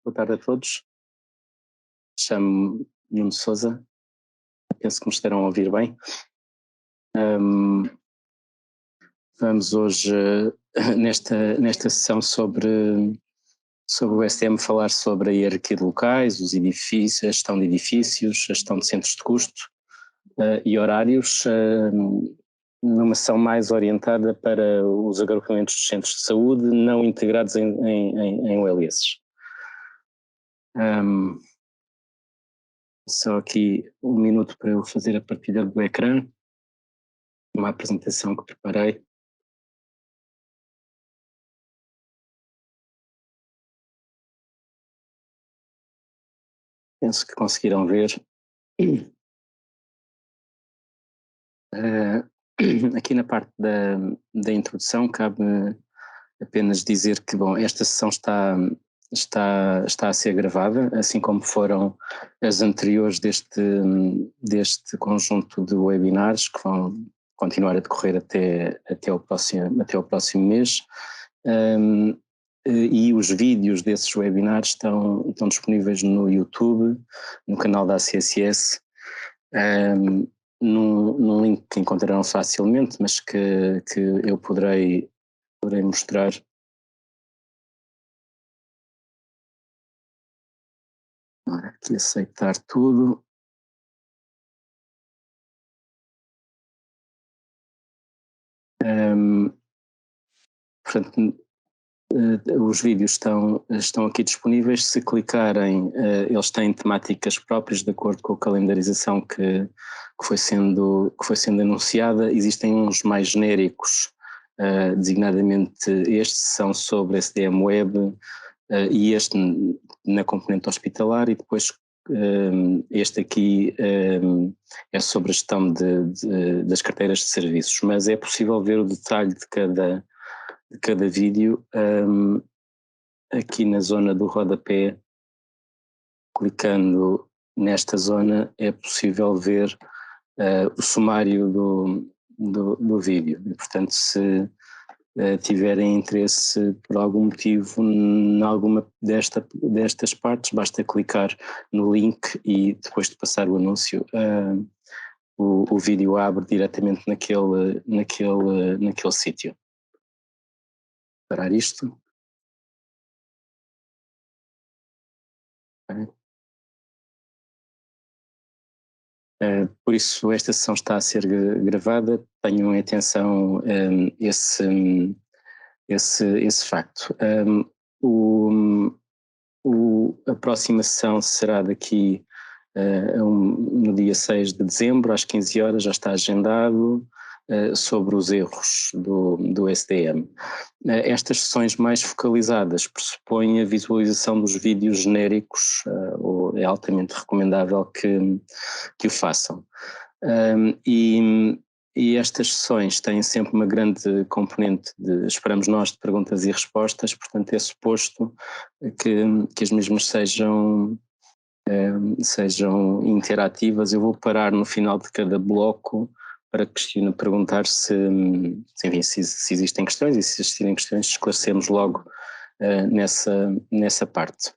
Boa tarde a todos. Chamo-me Nuno Sousa. Penso que me estarão a ouvir bem. Vamos hoje, nesta sessão sobre o STM, falar sobre a hierarquia de locais, os edifícios, a gestão de edifícios, a gestão de centros de custo e horários, numa sessão mais orientada para os agrupamentos dos centros de saúde não integrados em ULS. Só aqui um minuto para eu fazer a partilha do ecrã, uma apresentação que preparei. Penso que conseguiram ver. Aqui na parte da introdução cabe apenas dizer que, bom, esta sessão está a ser gravada, assim como foram as anteriores deste conjunto de webinars que vão continuar a decorrer até o próximo mês. E os vídeos desses webinars estão disponíveis no YouTube, no canal da ACSS, num link que encontrarão facilmente, mas que eu poderei mostrar. Aqui aceitar tudo. Portanto, os vídeos estão aqui disponíveis. Se clicarem, eles têm temáticas próprias de acordo com a calendarização que foi sendo anunciada. Existem uns mais genéricos, designadamente estes são sobre SDM Web e este na componente hospitalar, e depois este aqui é sobre a gestão das carteiras de serviços, mas é possível ver o detalhe de cada vídeo aqui na zona do rodapé. Clicando nesta zona é possível ver o sumário do vídeo, e portanto se tiverem interesse por algum motivo em alguma destas partes, basta clicar no link e depois de passar o anúncio o vídeo abre diretamente naquele sítio. Parar isto. Por isso esta sessão está a ser gravada. Tenham em atenção esse facto. A próxima sessão será daqui no dia 6 de dezembro, às 15 horas, já está agendado, sobre os erros do SDM. Estas sessões mais focalizadas pressupõem a visualização dos vídeos genéricos, ou é altamente recomendável que o façam. E estas sessões têm sempre uma grande componente esperamos nós, de perguntas e respostas, portanto é suposto que as mesmas sejam interativas. Eu vou parar no final de cada bloco para perguntar se existem questões, e se existirem questões esclarecemos logo nessa parte.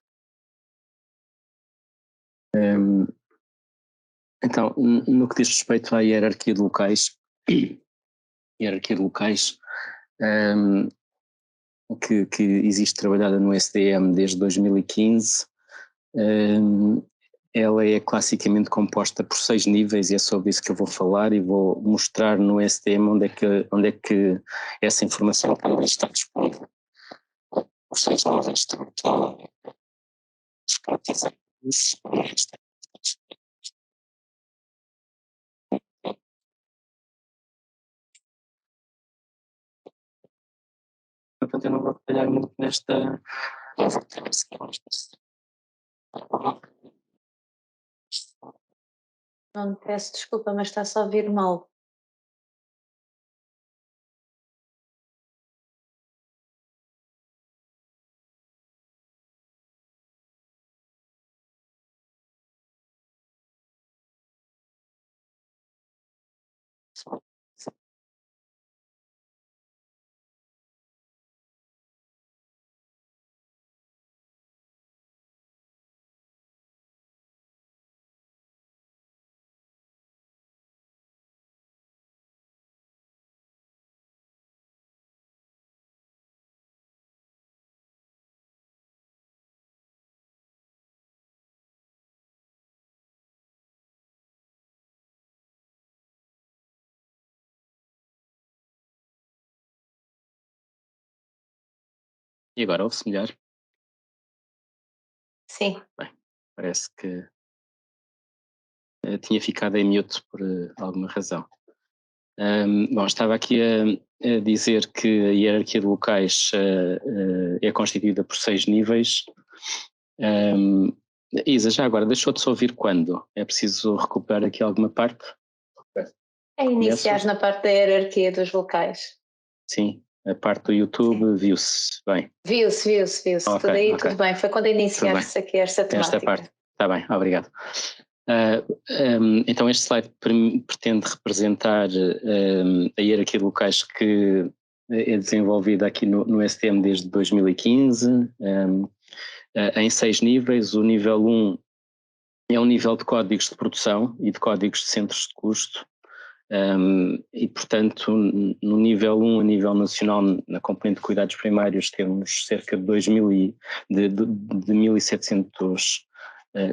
Então, no que diz respeito à hierarquia de locais, que existe trabalhada no SDM desde 2015, ela é classicamente composta por 6 níveis, e é sobre isso que eu vou falar, e vou mostrar no SDM onde é que essa informação está disponível. Os 6 níveis estão disponibilizados. Portanto, eu não vou detalhar muito nesta. Não, peço desculpa, mas está-se a ouvir mal. E agora ouve-se melhor? Sim. Bem, parece que tinha ficado em mute por alguma razão. Bom, estava aqui a dizer que a hierarquia de locais é constituída por 6 níveis. Isa, já agora, deixou de se ouvir quando? É preciso recuperar aqui alguma parte? É iniciar na parte da hierarquia dos locais. Sim, a parte do YouTube viu-se bem. Viu-se. Ok, Tudo aí, ok. tudo bem. Foi quando iniciaste aqui esta temática. Esta parte, está bem, obrigado. Então este slide pretende representar a hierarquia de locais que é desenvolvida aqui no STM desde 2015, em 6 níveis. O nível 1 é um nível de códigos de produção e de códigos de centros de custo. E, portanto, no nível 1, a nível nacional, na componente de cuidados primários, temos cerca de 1.700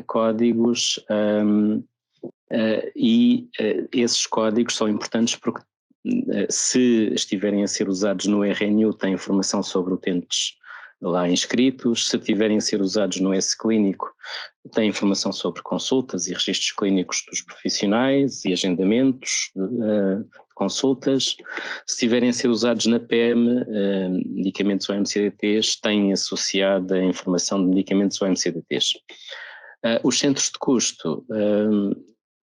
códigos, e esses códigos são importantes porque, se estiverem a ser usados no RNU, têm informação sobre utentes lá inscritos. Se estiverem a ser usados no S-Clínico, tem informação sobre consultas e registros clínicos dos profissionais e agendamentos de consultas. Se estiverem a ser usados na PM, medicamentos ou MCDTs, têm associada a informação de medicamentos ou MCDTs. Os centros de custo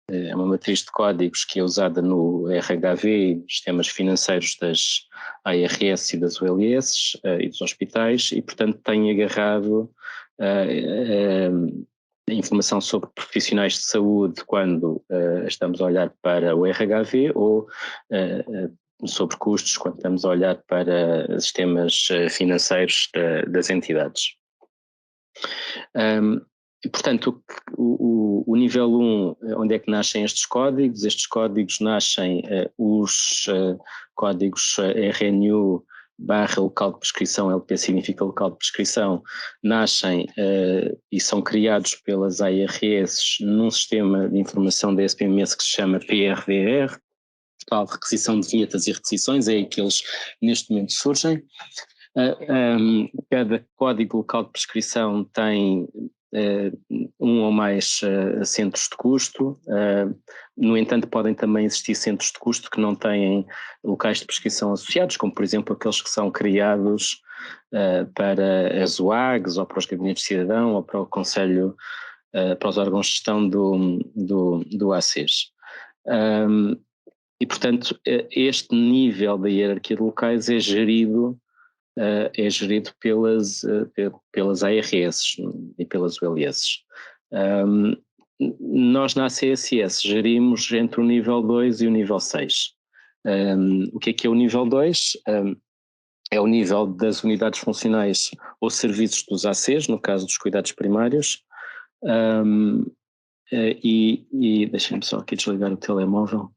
é uma matriz de códigos que é usada no RHV, sistemas financeiros das ARS e das ULS e dos hospitais, e portanto tem agarrado informação sobre profissionais de saúde quando estamos a olhar para o RHV, ou sobre custos quando estamos a olhar para sistemas financeiros das entidades. E, portanto, o nível 1, onde é que nascem estes códigos? Estes códigos nascem, os códigos RNU / local de prescrição, LP significa local de prescrição, nascem e são criados pelas ARS num sistema de informação da SPMS que se chama PRVR, Portal de Requisição de Vinhetas e Requisições, é aí que eles neste momento surgem. Cada código local de prescrição tem um ou mais centros de custo. No entanto, podem também existir centros de custo que não têm locais de prescrição associados, como por exemplo aqueles que são criados para as UAGs ou para os gabinetes de cidadão ou para o Conselho, para os órgãos de gestão do ACES. E portanto este nível da hierarquia de locais é gerido pelas ARS e pelas ULS. Nós na CSS gerimos entre o nível 2 e o nível 6. O que é o nível 2? É o nível das unidades funcionais ou serviços dos ACs, no caso dos cuidados primários, e deixem-me só aqui desligar o telemóvel.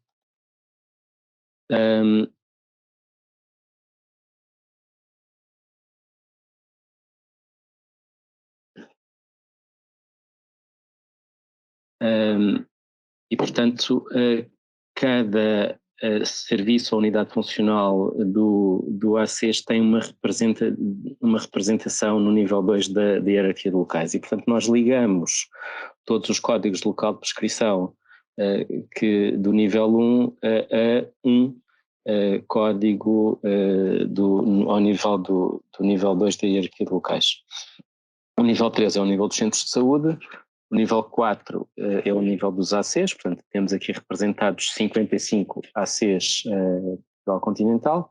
E, portanto, cada serviço ou unidade funcional do ACES tem uma representação no nível 2 da hierarquia de locais, e, portanto, nós ligamos todos os códigos de local de prescrição do nível 1 a um código ao nível do nível 2 da hierarquia de locais. O nível 3 é o nível dos centros de saúde. O nível 4 é o nível dos ACs, portanto temos aqui representados 55 ACs Portugal continental.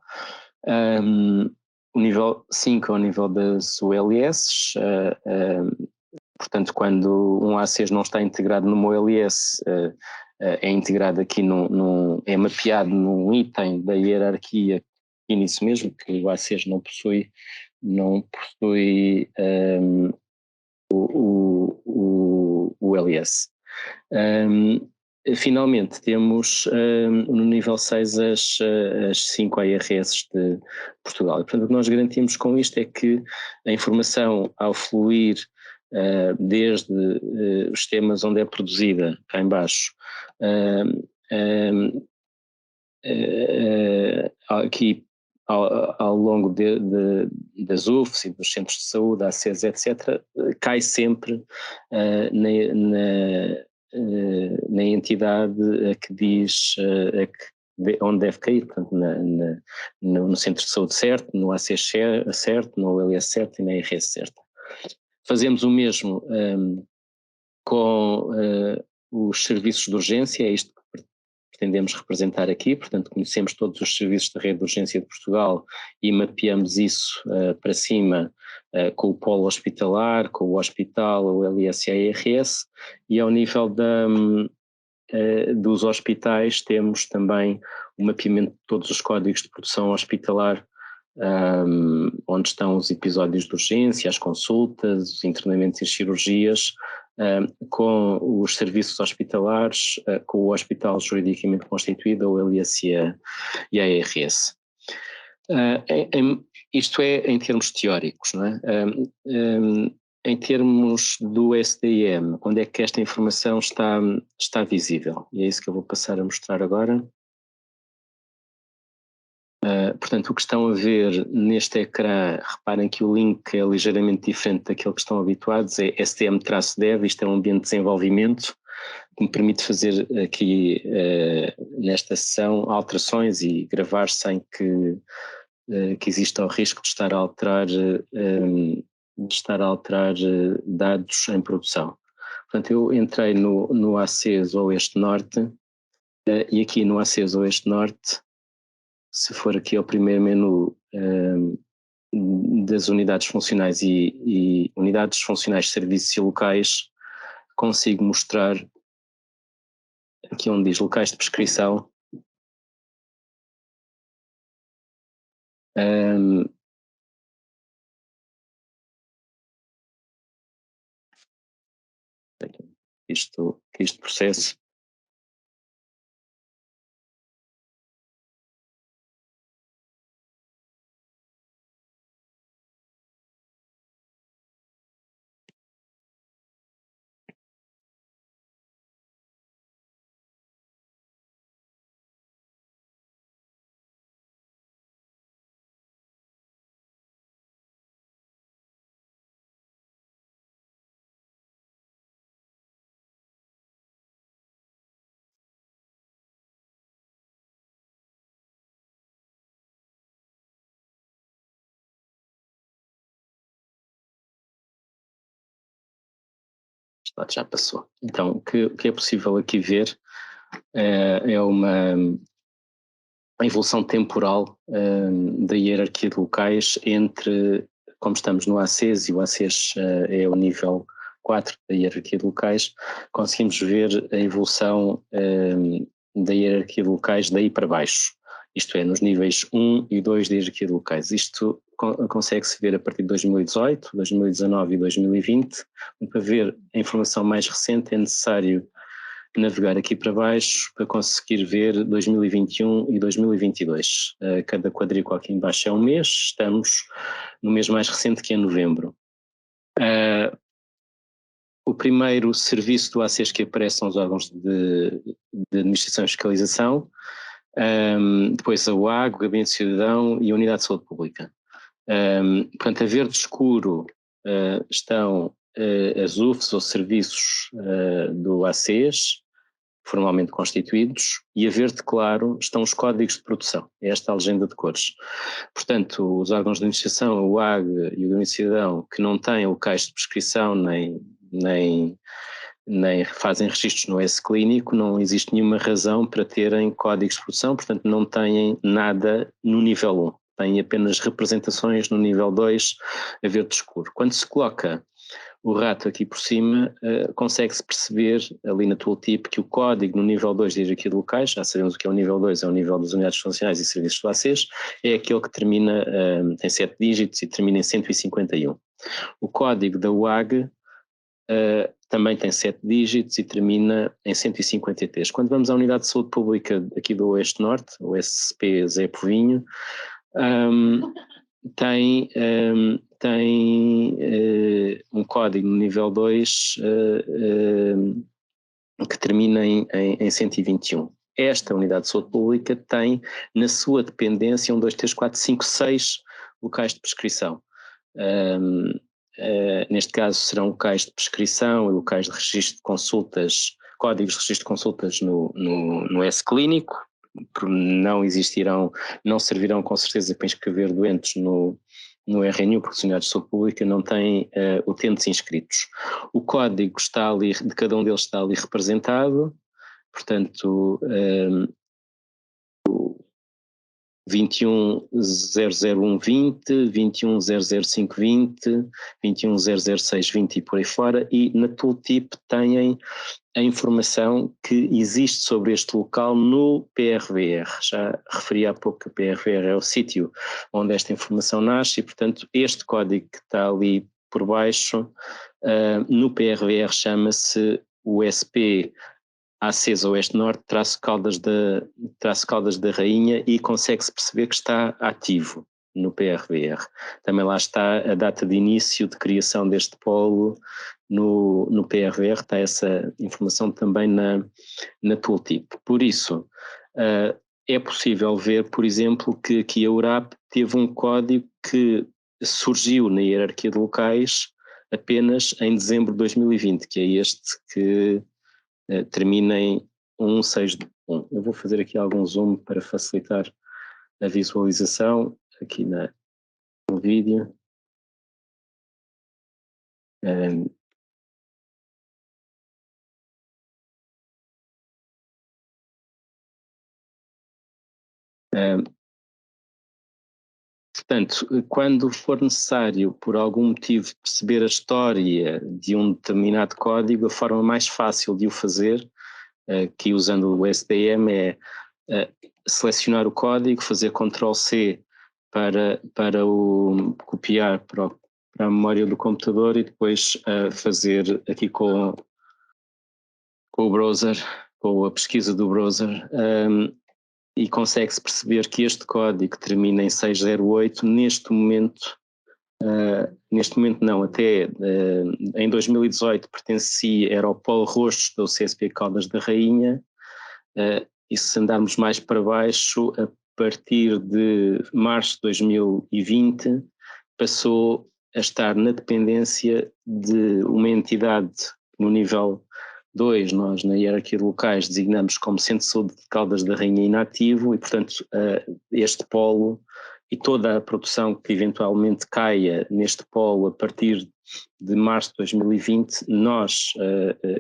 O nível 5 é o nível das ULS, portanto quando um ACs não está integrado numa ULS, é integrado aqui é mapeado num item da hierarquia, e nisso mesmo, que o ACs não possui o LS. Finalmente temos no nível 6 as 5 ARS de Portugal. E, portanto, o que nós garantimos com isto é que a informação, ao fluir desde os sistemas onde é produzida, cá em baixo, aqui ao longo das UFs e dos centros de saúde, ACES, etc., cai sempre na entidade a que diz onde deve cair, portanto, no centro de saúde certo, no ACES certo, no OLS certo e na IRS certa. Fazemos o mesmo com os serviços de urgência, é isto que pretendemos representar aqui, portanto conhecemos todos os serviços da rede de urgência de Portugal e mapeamos isso para cima com o polo hospitalar, com o hospital, o OLS e a IRS, e ao nível dos hospitais temos também o mapeamento de todos os códigos de produção hospitalar, onde estão os episódios de urgência, as consultas, os internamentos e cirurgias, com os serviços hospitalares, com o hospital juridicamente constituído, o OLS e a IRS. Isto é em termos teóricos, não é? Em termos do SDM, onde é que esta informação está visível? E é isso que eu vou passar a mostrar agora. Portanto, o que estão a ver neste ecrã, reparem que o link é ligeiramente diferente daquele que estão habituados, é STM-dev, isto é um ambiente de desenvolvimento que me permite fazer aqui, nesta sessão, alterações e gravar sem que exista o risco de estar a alterar dados em produção. Portanto, eu entrei no ACES Oeste Norte e aqui no ACES Oeste Norte, se for aqui ao primeiro menu das unidades funcionais e unidades funcionais de serviços e locais, consigo mostrar aqui onde diz locais de prescrição, este processo. Já passou. Então, o que é possível aqui ver é uma evolução temporal da hierarquia de locais entre, como estamos no ACES e o ACES é o nível 4 da hierarquia de locais, conseguimos ver a evolução da hierarquia de locais daí para baixo, isto é, nos níveis 1 e 2 da hierarquia de locais. Isto consegue-se ver a partir de 2018, 2019 e 2020. Para ver a informação mais recente é necessário navegar aqui para baixo para conseguir ver 2021 e 2022. Cada quadrícula aqui em baixo é um mês, estamos no mês mais recente, que é novembro. O primeiro serviço do ACES que aparece são os órgãos de administração e fiscalização, depois a UAG, o Gabinete de Cidadão e a Unidade de Saúde Pública. Portanto, a verde escuro estão as UFs ou serviços do ACES, formalmente constituídos, e a verde claro estão os códigos de produção, é esta a legenda de cores. Portanto, os órgãos de administração, a UAG e o Gabinete de Cidadão, que não têm locais de prescrição nem fazem registros no S-Clínico, não existe nenhuma razão para terem códigos de produção, portanto não têm nada no nível 1, têm apenas representações no nível 2 a verde escuro. Quando se coloca o rato aqui por cima, consegue-se perceber ali na tooltip que o código no nível 2 de hierarquia de locais, já sabemos o que é o nível 2, é o nível das unidades funcionais e serviços do ACES, é aquele que termina, tem 7 dígitos e termina em 151. O código da UAG também tem 7 dígitos e termina em 153. Quando vamos à Unidade de Saúde Pública aqui do Oeste Norte, o SCP Zé Povinho, tem um código no nível 2 que termina em 121. esta unidade de saúde pública tem na sua dependência 1, 2, 3, 4, 5, 6 locais de prescrição. Neste caso serão locais de prescrição e locais de registro de consultas, códigos de registro de consultas no S-Clínico, não servirão com certeza para inscrever doentes no RNU, porque as unidades de saúde pública não têm utentes inscritos. O código está ali, de cada um deles está ali representado, portanto, 21.001.20, 21.005.20, 21.006.20 e por aí fora, e na tooltip têm a informação que existe sobre este local no PRVR. Já referi há pouco que o PRVR é o sítio onde esta informação nasce e, portanto, este código que está ali por baixo, no PRVR chama-se USP ACES Oeste-Norte, Caldas da Rainha, e consegue-se perceber que está ativo no PRVR. Também lá está a data de início de criação deste polo no PRVR, está essa informação também na tooltip. Por isso, é possível ver, por exemplo, que aqui a URAP teve um código que surgiu na hierarquia de locais apenas em dezembro de 2020, que é este que termina em 161. Eu vou fazer aqui algum zoom para facilitar a visualização aqui no vídeo. Portanto, quando for necessário, por algum motivo, perceber a história de um determinado código, a forma mais fácil de o fazer, que usando o SDM, é selecionar o código, fazer Ctrl+C para o copiar para a memória do computador e depois fazer aqui com o browser, com a pesquisa do browser, e consegue-se perceber que este código termina em 608, neste momento não, até em 2018 era o polo roxo do CSP Caldas da Rainha, e se andarmos mais para baixo, a partir de março de 2020 passou a estar na dependência de uma entidade no nível 2, nós na hierarquia de locais designamos como Centro de Saúde de Caldas da Rainha inativo e, portanto, este polo e toda a produção que eventualmente caia neste polo a partir de março de 2020, nós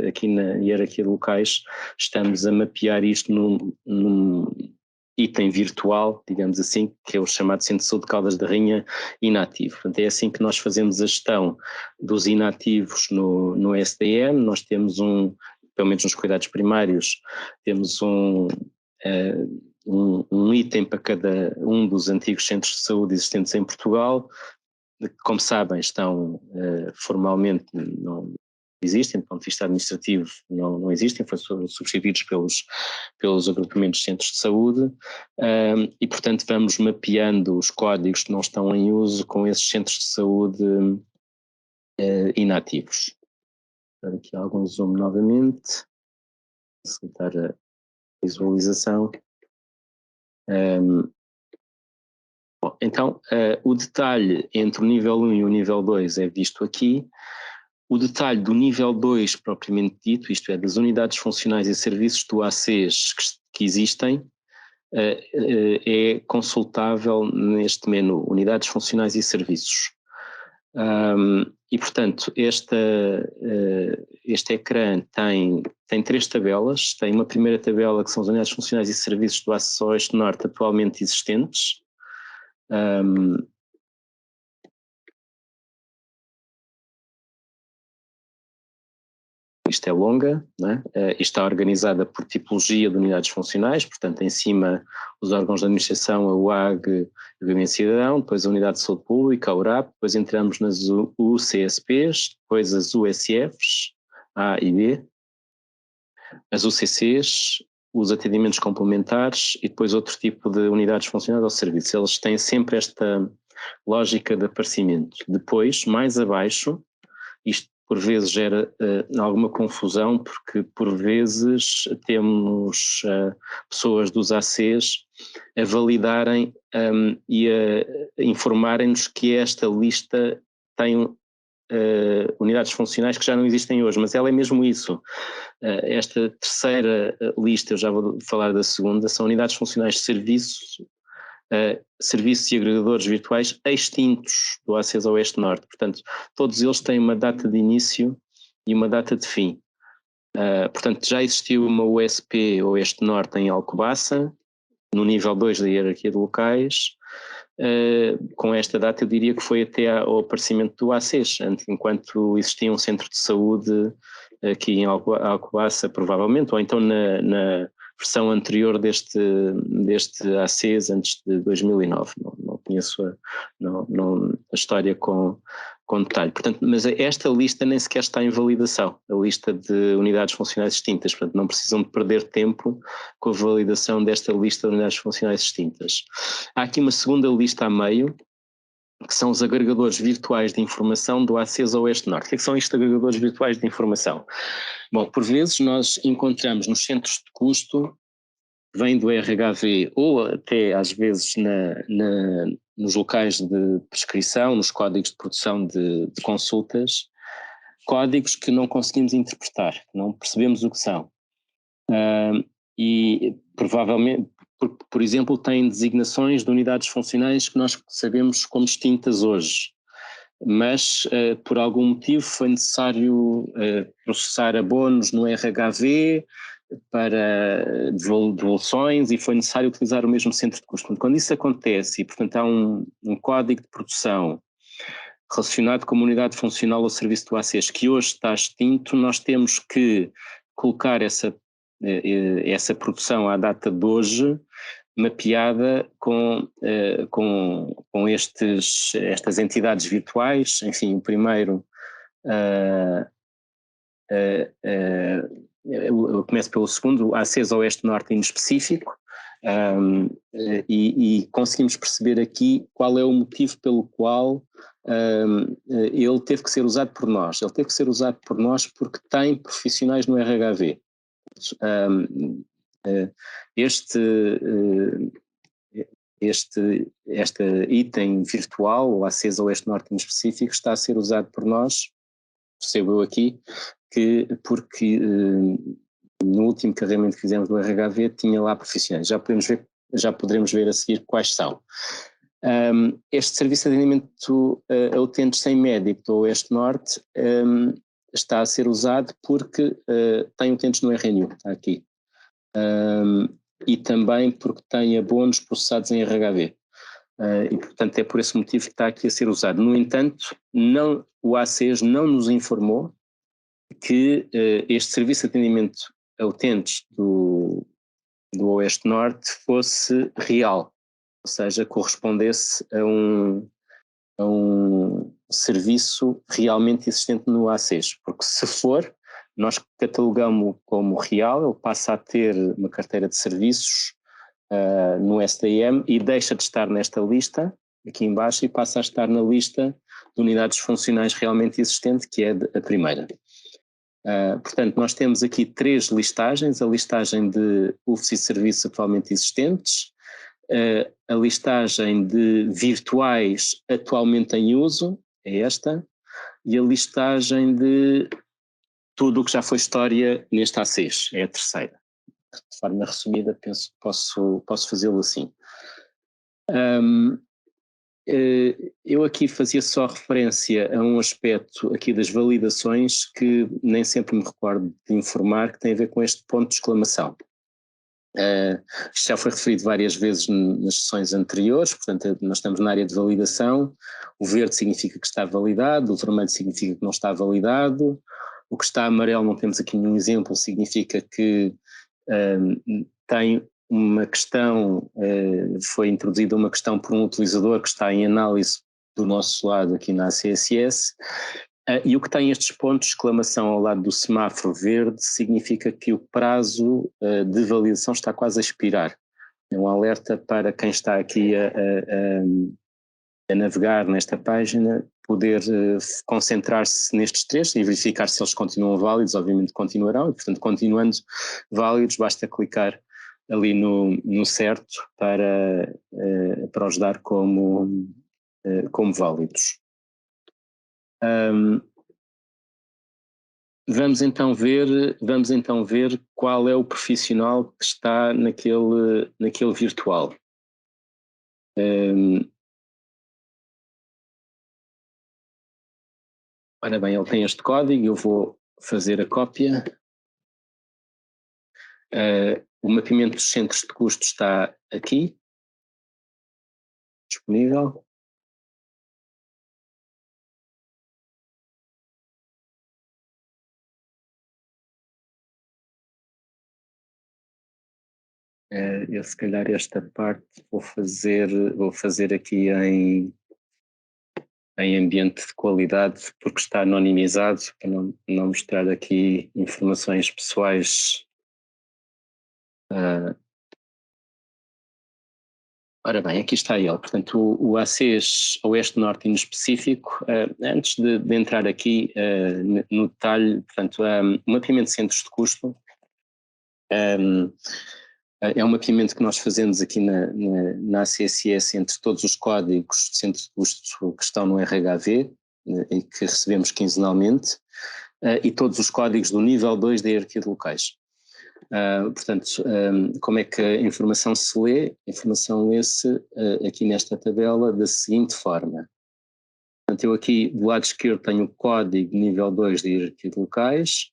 aqui na hierarquia de locais estamos a mapear isto num item virtual, digamos assim, que é o chamado Centro de Saúde de Caldas da Rainha inativo. Portanto, é assim que nós fazemos a gestão dos inativos no SDM. Nós temos pelo menos nos cuidados primários, temos um item para cada um dos antigos centros de saúde existentes em Portugal. Como sabem, estão formalmente não existem, do ponto de vista administrativo não existem, foram substituídos pelos agrupamentos de centros de saúde, e portanto vamos mapeando os códigos que não estão em uso com esses centros de saúde inativos. Vou dar aqui algum zoom novamente, facilitar a visualização. Bom, então, o detalhe entre o nível 1 e o nível 2 é visto aqui. O detalhe do nível 2 propriamente dito, isto é, das unidades funcionais e serviços do ACs que existem, é consultável neste menu, unidades funcionais e serviços. E, portanto, este ecrã tem 3 tabelas. Tem uma primeira tabela que são as unidades funcionais e serviços do ACES Oeste-Norte atualmente existentes. Isto é longa, não é? Isto está organizada por tipologia de unidades funcionais, portanto, em cima os órgãos de administração, a UAG e o Gabinete Cidadão, depois a Unidade de Saúde Pública, a URAP, depois entramos nas UCSPs, depois as USFs, A e B, as UCCs, os atendimentos complementares e depois outro tipo de unidades funcionais ou serviços. Eles têm sempre esta lógica de aparecimento. Depois, mais abaixo, isto por vezes gera alguma confusão, porque por vezes temos pessoas dos ACs a validarem e a informarem-nos que esta lista tem unidades funcionais que já não existem hoje, mas ela é mesmo isso. Esta terceira lista, eu já vou falar da segunda, são unidades funcionais de serviços e agregadores virtuais extintos do ACES Oeste-Norte. Portanto, todos eles têm uma data de início e uma data de fim. Portanto, já existiu uma USP Oeste-Norte em Alcobaça, no nível 2 da hierarquia de locais. Com esta data eu diria que foi até ao aparecimento do ACES, enquanto existia um centro de saúde aqui em Alcobaça, provavelmente, ou então na versão anterior deste ACES, antes de 2009. Não conheço a história com detalhe. Portanto, mas esta lista nem sequer está em validação, a lista de unidades funcionais extintas. Portanto, não precisam de perder tempo com a validação desta lista de unidades funcionais extintas. Há aqui uma segunda lista a meio, que são os agregadores virtuais de informação do ACES Oeste-Norte. O que são estes agregadores virtuais de informação? Bom, por vezes nós encontramos nos centros de custo, vem do RHV ou até às vezes nos locais de prescrição, nos códigos de produção de consultas, códigos que não conseguimos interpretar, que não percebemos o que são. E provavelmente, por exemplo, têm designações de unidades funcionais que nós sabemos como extintas hoje, mas por algum motivo foi necessário processar abonos no RHV para devoluções e foi necessário utilizar o mesmo centro de custo. Quando isso acontece e, portanto, há um código de produção relacionado com uma unidade funcional ou serviço do ACES que hoje está extinto, nós temos que colocar essa produção à data de hoje mapeada com estas entidades virtuais. Enfim, o primeiro eu começo pelo segundo, o ACES Oeste-Norte em específico, e conseguimos perceber aqui qual é o motivo pelo qual ele teve que ser usado por nós. Ele teve que ser usado por nós porque tem profissionais no RHV. Este item virtual, o ACES Oeste-Norte em específico, está a ser usado por nós, percebo eu aqui, porque no último carregamento que fizemos do RHV tinha lá profissionais. Já poderemos ver a seguir quais são. Este serviço de atendimento a utentes sem médico do Oeste-Norte está a ser usado porque tem utentes no RNU, está aqui. E também porque tem abonos processados em RHV. E, portanto, é por esse motivo que está aqui a ser usado. No entanto, o ACES não nos informou que este serviço de atendimento a utentes do Oeste-Norte fosse real, ou seja, correspondesse a um serviço realmente existente no ACES, porque se for, nós catalogamos como real, ele passa a ter uma carteira de serviços no SDM e deixa de estar nesta lista, aqui em baixo, e passa a estar na lista de unidades funcionais realmente existente, que é a primeira. Portanto, nós temos aqui 3 listagens: a listagem de UFs e serviços atualmente existentes, a listagem de virtuais atualmente em uso, é esta, e a listagem de tudo o que já foi história neste ACES, é a terceira. De forma resumida, penso que posso fazê-lo assim. Eu aqui fazia só referência a um aspecto aqui das validações que nem sempre me recordo de informar, que tem a ver com este ponto de exclamação. Isto já foi referido várias vezes nas sessões anteriores. Portanto, nós estamos na área de validação. O verde significa que está validado, o vermelho significa que não está validado, o que está amarelo, não temos aqui nenhum exemplo, significa que tem uma questão, foi introduzida uma questão por um utilizador que está em análise do nosso lado aqui na ACSS, e o que tem estes pontos de exclamação ao lado do semáforo verde significa que o prazo de validação está quase a expirar. É um alerta para quem está aqui a a navegar nesta página, poder concentrar-se nestes 3 e verificar se eles continuam válidos. Obviamente continuarão, e portanto, continuando válidos, basta clicar ali no certo para os dar como válidos. Vamos então ver qual é o profissional que está naquele virtual. Ora bem, ele tem este código, eu vou fazer a cópia. O mapeamento dos centros de custo está aqui, disponível. Eu se calhar esta parte vou fazer aqui em ambiente de qualidade, porque está anonimizado, para não mostrar aqui informações pessoais. Ora bem, aqui está ele. Portanto, o ACES Oeste-Norte em específico, antes de entrar aqui no detalhe, portanto, o mapeamento de centros de custo é um mapeamento que nós fazemos aqui na ACSS entre todos os códigos de centro de custo que estão no RHV e que recebemos quinzenalmente, e todos os códigos do nível 2 da hierarquia de locais. Portanto, como é que a informação se lê? A informação lê-se aqui nesta tabela da seguinte forma. Portanto, eu aqui do lado esquerdo tenho o código nível 2 da hierarquia de locais,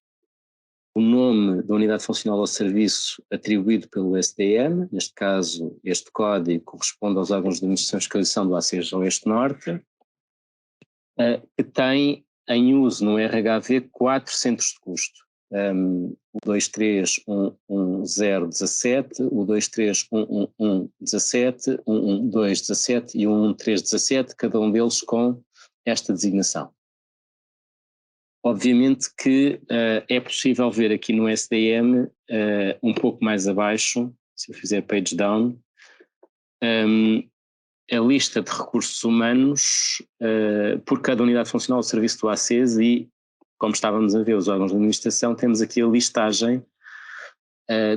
o nome da unidade funcional ao serviço atribuído pelo SDM, neste caso este código corresponde aos órgãos de administração e fiscalização do ACES Oeste-Norte, que tem em uso no RHV 4 centros de custo. O 23.1.1.0.17, o 23.1.1.17, 1.1.2.17 e o 1.1.3.17, cada um deles com esta designação. Obviamente que é possível ver aqui no SDM, um pouco mais abaixo, se eu fizer page down, a lista de recursos humanos por cada unidade funcional do serviço do ACES e, como estávamos a ver os órgãos de administração, temos aqui a listagem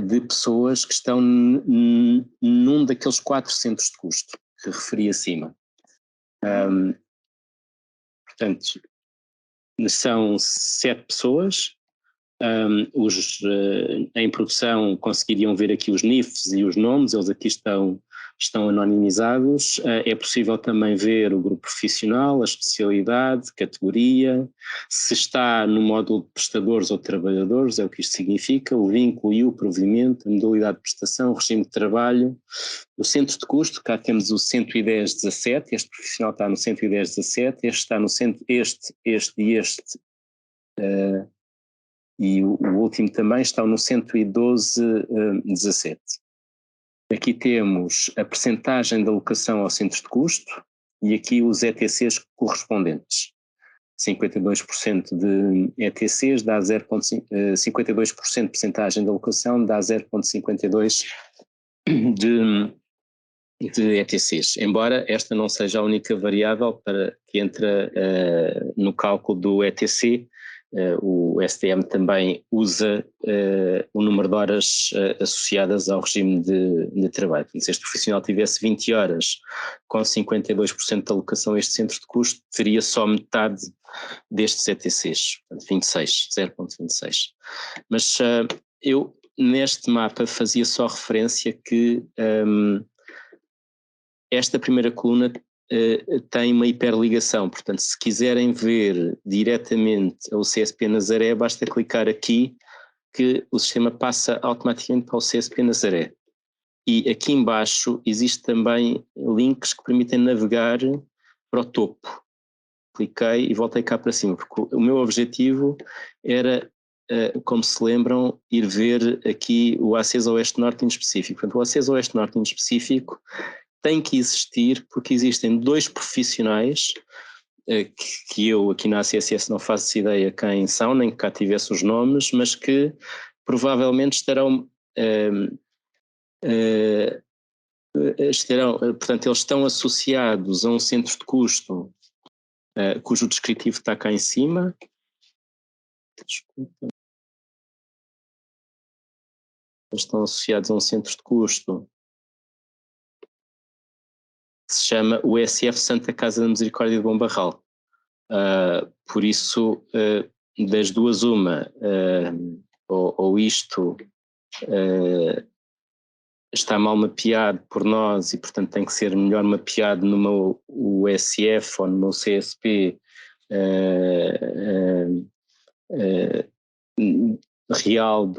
de pessoas que estão num daqueles 4 centros de custo que referi acima. Portanto, são 7 pessoas. Em produção conseguiriam ver aqui os NIFs e os nomes, eles aqui estão anonimizados. É possível também ver o grupo profissional, a especialidade, categoria, se está no módulo de prestadores ou trabalhadores, é o que isto significa, o vínculo e o provimento, a modalidade de prestação, o regime de trabalho, o centro de custo, cá temos o 110.17, este profissional está no 110.17, este está no este e o último também está no 112.17. Aqui temos a percentagem de alocação ao centro de custo e aqui os ETCs correspondentes. 52% de ETCs dá 52% de percentagem de alocação dá 0,52 de ETCs, embora esta não seja a única variável que entra no cálculo do ETC. O SDM também usa o número de horas associadas ao regime de trabalho. Se este profissional tivesse 20 horas com 52% de alocação a este centro de custo, teria só metade destes ETCs, 26, 0,26. Mas eu neste mapa fazia só referência que esta primeira coluna tem uma hiperligação, portanto se quiserem ver diretamente o CSP Nazaré, basta clicar aqui que o sistema passa automaticamente para o CSP Nazaré. E aqui embaixo existe também links que permitem navegar para o topo. Cliquei e voltei cá para cima, porque o meu objetivo era, como se lembram, ir ver aqui o ACES Oeste-Norte em específico. Portanto, o ACES Oeste-Norte em específico tem que existir porque existem 2 profissionais que eu aqui na ACSS não faço ideia quem são, nem que cá tivesse os nomes, mas que provavelmente estarão Portanto, eles estão associados a um centro de custo cujo descritivo está cá em cima. Desculpa. Eles estão associados a um centro de custo que se chama USF Santa Casa da Misericórdia de Bombarral. Por isso, das duas uma, ou isto está mal mapeado por nós e portanto tem que ser melhor mapeado no meu USF ou no meu CSP real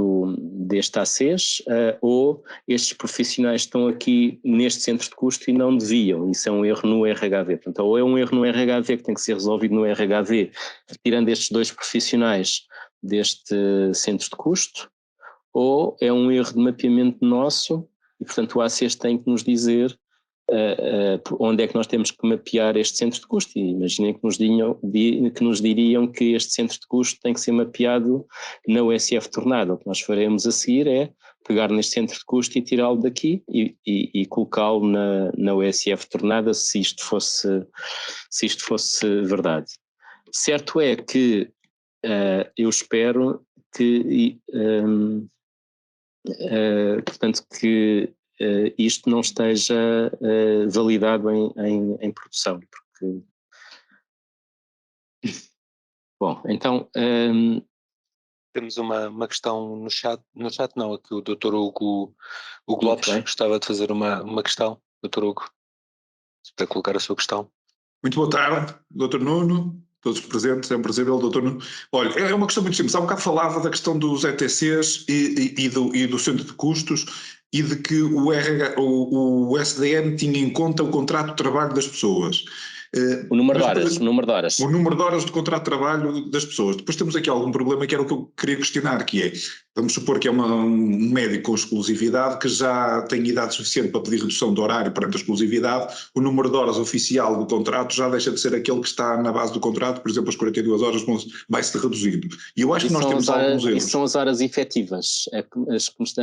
deste ACES, ou estes profissionais estão aqui neste centro de custo e não deviam. Isso é um erro no RHV. Portanto, ou é um erro no RHV que tem que ser resolvido no RHV, retirando estes dois profissionais deste centro de custo, ou é um erro de mapeamento nosso e, portanto, o ACES tem que nos dizer onde é que nós temos que mapear este centro de custo. E imaginem que nos diriam que este centro de custo tem que ser mapeado na USF Tornado. O que nós faremos a seguir é pegar neste centro de custo e tirá-lo daqui e colocá-lo na USF Tornada, se isto fosse verdade. Certo é que eu espero que portanto que isto não esteja validado em produção, porque bom, então temos uma questão no chat não, aqui o Dr. Hugo Lopes gostava de fazer uma questão. Dr. Hugo, se puder colocar a sua questão. Muito boa tarde, Dr. Nuno, todos os presentes, é um prazer vê-lo, Dr. Nuno. Olha, é uma questão muito simples. Há um bocado falava da questão dos ETCs e do centro de custos e de que o SDM tinha em conta o contrato de trabalho das pessoas. O número de horas. O número de horas de contrato de trabalho das pessoas. Depois temos aqui algum problema que era o que eu queria questionar, que é, vamos supor que é um médico com exclusividade que já tem idade suficiente para pedir redução de horário perante a exclusividade, o número de horas oficial do contrato já deixa de ser aquele que está na base do contrato, por exemplo, as 42 horas vai-se reduzindo. E eu acho que nós temos alguns erros. Isso são as horas efetivas,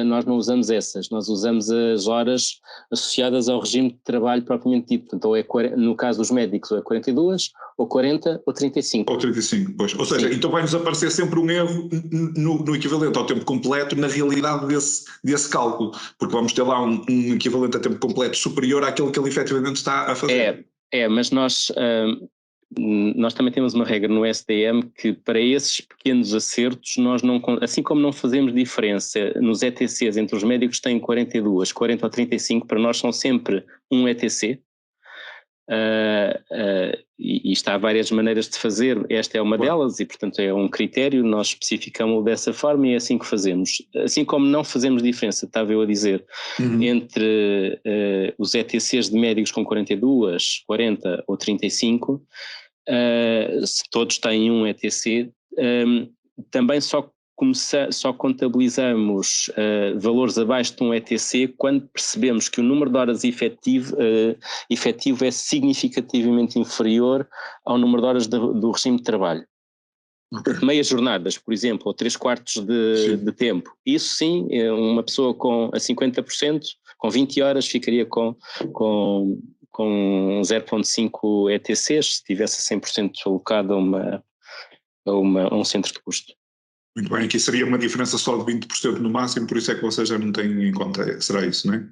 nós não usamos essas, nós usamos as horas associadas ao regime de trabalho propriamente dito, portanto, ou é, no caso dos médicos, ou é 42, ou 40, ou 35. Ou 35, pois. Ou seja, então vai-nos aparecer sempre um erro no equivalente ao tempo completo na realidade desse cálculo, porque vamos ter lá um equivalente a tempo completo superior àquele que ele efetivamente está a fazer. Mas nós também temos uma regra no SDM que para esses pequenos acertos nós não, assim como não fazemos diferença nos ETCs entre os médicos que têm 42, 40 ou 35, para nós são sempre um ETC. E está há várias maneiras de fazer, esta é uma delas e portanto é um critério, nós especificamos dessa forma e é assim que fazemos, assim como não fazemos diferença, estava eu a dizer, entre os ETCs de médicos com 42, 40 ou 35, se todos têm um ETC, também só contabilizamos valores abaixo de um ETC quando percebemos que o número de horas efetivo é significativamente inferior ao número de horas do regime de trabalho. Meias jornadas, por exemplo, ou 3/4 de tempo. Isso sim, uma pessoa a 50%, com 20 horas, ficaria com 0,5 ETCs, se tivesse 100% alocado a um centro de custo. Muito bem, aqui seria uma diferença só de 20% no máximo, por isso é que vocês já não têm em conta, será isso, não é?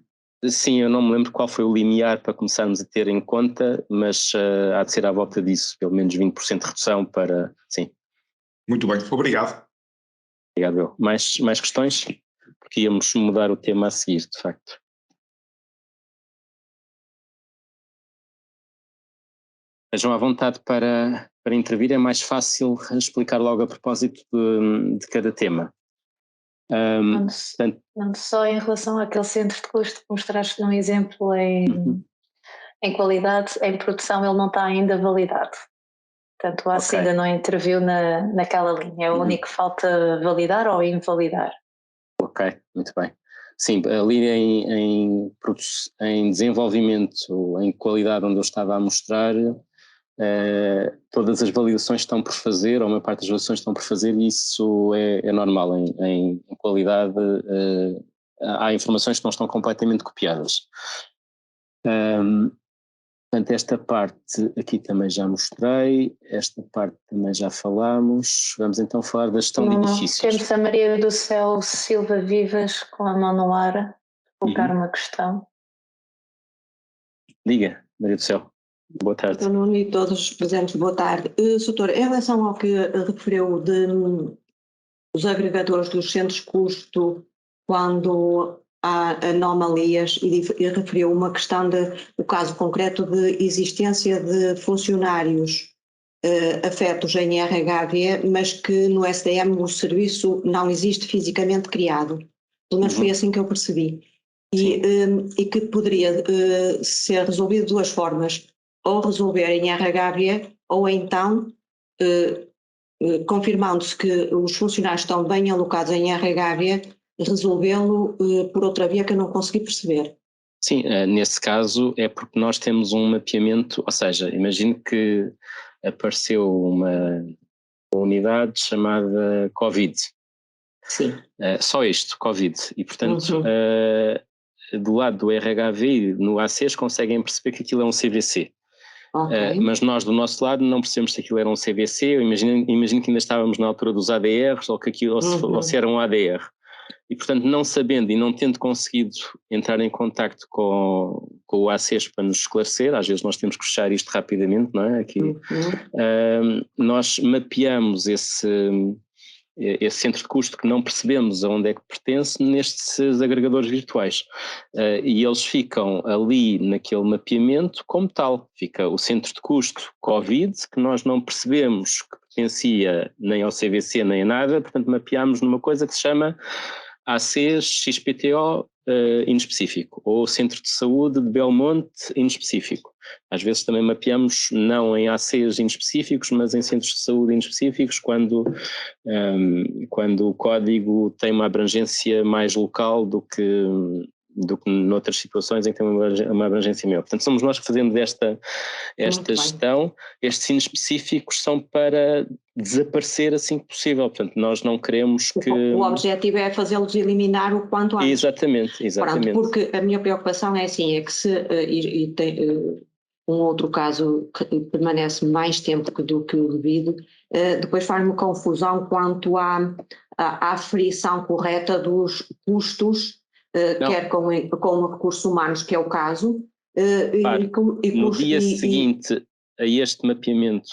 Sim, eu não me lembro qual foi o limiar para começarmos a ter em conta, mas há de ser à volta disso, pelo menos 20% de redução para, sim. Muito bem, obrigado. Obrigado, eu. Mais questões? Porque íamos mudar o tema a seguir, de facto. Estejam à vontade para intervir, é mais fácil explicar logo a propósito de cada tema. Não só em relação àquele centro de custo que mostraste num exemplo em qualidade, em produção ele não está ainda validado. Portanto, o ACE ainda não interviu naquela linha, é o único que falta validar ou invalidar. Ok, muito bem. Sim, ali em desenvolvimento, em qualidade onde eu estava a mostrar, todas as validações estão por fazer, ou a maior parte das validações estão por fazer, e isso é normal. Em qualidade há informações que não estão completamente copiadas. Portanto, esta parte aqui também já mostrei, esta parte também já falámos. Vamos então falar da gestão de edifícios. Temos a Maria do Céu Silva Vivas com a mão no ar, colocar uma questão. Diga, Maria do Céu. Boa tarde. Doutor Nuno e todos os presentes, boa tarde. Doutor, em relação ao que referiu os agregadores dos centros de custo, quando há anomalias, e referiu uma questão do caso concreto de existência de funcionários afetos em RHV, mas que no SDM o serviço não existe fisicamente criado. Pelo menos foi assim que eu percebi. E que poderia ser resolvido de duas formas. Ou resolver em RHV, ou então, confirmando-se que os funcionários estão bem alocados em RHV, resolvê-lo por outra via que eu não consegui perceber. Sim, nesse caso é porque nós temos um mapeamento, ou seja, imagino que apareceu uma unidade chamada Covid. Sim. Só isto, Covid. E, portanto, do lado do RHV, no ACs, conseguem perceber que aquilo é um CVC. Okay. Mas nós do nosso lado não percebemos se aquilo era um CVC. Eu imagino que ainda estávamos na altura dos ADRs ou que aquilo, ou se era um ADR. E, portanto, não sabendo e não tendo conseguido entrar em contacto com o ACs para nos esclarecer, às vezes nós temos que fechar isto rapidamente, não é? Aqui, nós mapeamos esse centro de custo que não percebemos aonde é que pertence nestes agregadores virtuais, e eles ficam ali naquele mapeamento como tal. Fica o centro de custo Covid, que nós não percebemos que pertencia nem ao CVC nem a nada, portanto mapeamos numa coisa que se chama ACs XPTO inespecífico, ou Centro de Saúde de Belmonte inespecífico. Às vezes também mapeamos não em ACs inespecíficos, mas em centros de saúde inespecíficos, quando o código tem uma abrangência mais local do que noutras situações em que tem uma abrangência maior. Portanto, somos nós que fazemos esta gestão. Estes inespecíficos são para desaparecer assim que possível, portanto nós não queremos que... O objetivo é fazê-los eliminar o quanto antes. Exatamente. Pronto, porque a minha preocupação é assim, é que se um outro caso que permanece mais tempo do que o devido, depois faz-me confusão quanto à aferição correta dos custos, quer com recursos humanos, que é o caso, no dia seguinte a este mapeamento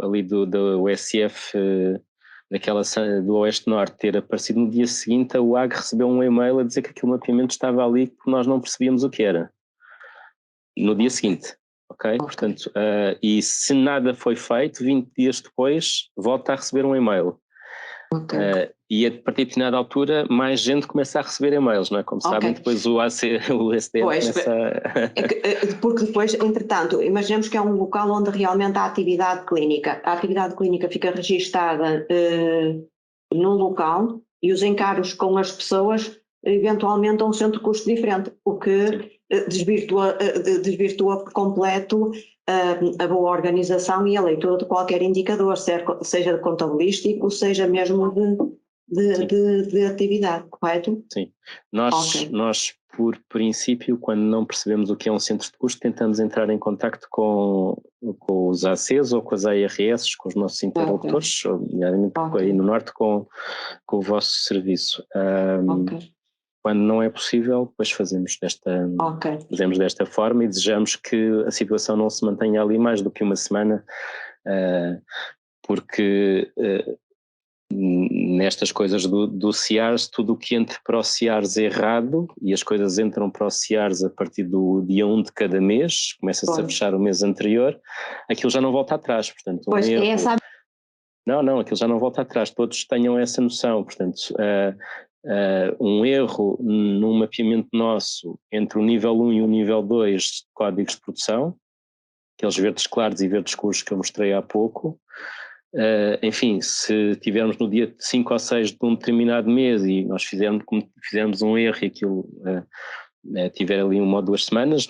ali do USF, do Oeste Norte ter aparecido, no dia seguinte a UAG recebeu um e-mail a dizer que aquele mapeamento estava ali, que nós não percebíamos o que era. No dia seguinte, ok? Portanto, e se nada foi feito, 20 dias depois volta a receber um e-mail. E a partir de determinada altura mais gente começa a receber e-mails, não é? Como sabem, depois o SDM começa a... Porque depois, entretanto, imaginemos que é um local onde realmente há atividade clínica. A atividade clínica fica registada num local e os encargos com as pessoas eventualmente a um centro de custo diferente, o que desvirtua por completo a boa organização e a leitura de qualquer indicador, seja contabilístico, seja mesmo de atividade, correto? Sim. Nós, por princípio, quando não percebemos o que é um centro de custo, tentamos entrar em contacto com os ACs ou com as ARS, com os nossos interlocutores, nomeadamente aí no Norte, com o vosso serviço. Quando não é possível, depois fazemos desta forma e desejamos que a situação não se mantenha ali mais do que uma semana, porque nestas coisas do CIARS, tudo o que entre para o CIARS errado, e as coisas entram para o CIARS a partir do dia 1 de cada mês, começa-se a fechar o mês anterior, aquilo já não volta atrás, portanto... Não, aquilo já não volta atrás, todos tenham essa noção, portanto... um erro num mapeamento nosso entre o nível 1 e o nível 2 de códigos de produção, aqueles verdes claros e verdes escuros que eu mostrei há pouco, enfim, se tivermos no dia 5 ou 6 de um determinado mês e nós fizermos um erro e aquilo tiver ali 1 ou 2 semanas,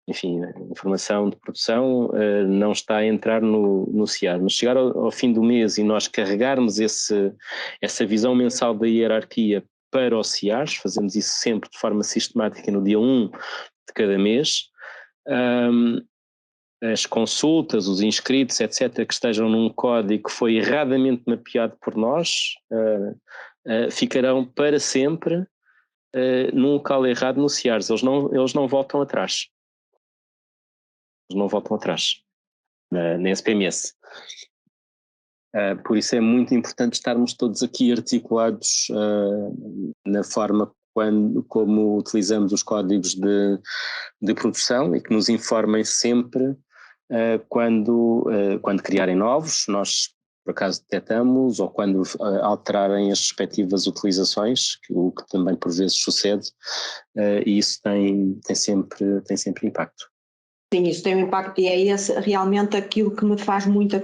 enfim, a informação de produção não está a entrar no CIAR. Mas chegar ao fim do mês e nós carregarmos essa visão mensal da hierarquia para o CIARs, fazemos isso sempre de forma sistemática no dia 1 cada mês, as consultas, os inscritos, etc., que estejam num código que foi erradamente mapeado por nós, ficarão para sempre num local errado no CIARS. Eles não voltam atrás. Eles não voltam atrás na SPMS. Por isso é muito importante estarmos todos aqui articulados na forma como utilizamos os códigos de produção e que nos informem sempre quando criarem novos, nós por acaso detectamos, ou quando alterarem as respectivas utilizações, o que também por vezes sucede, e isso tem sempre impacto. Sim, isso tem um impacto e é esse realmente aquilo que me faz muita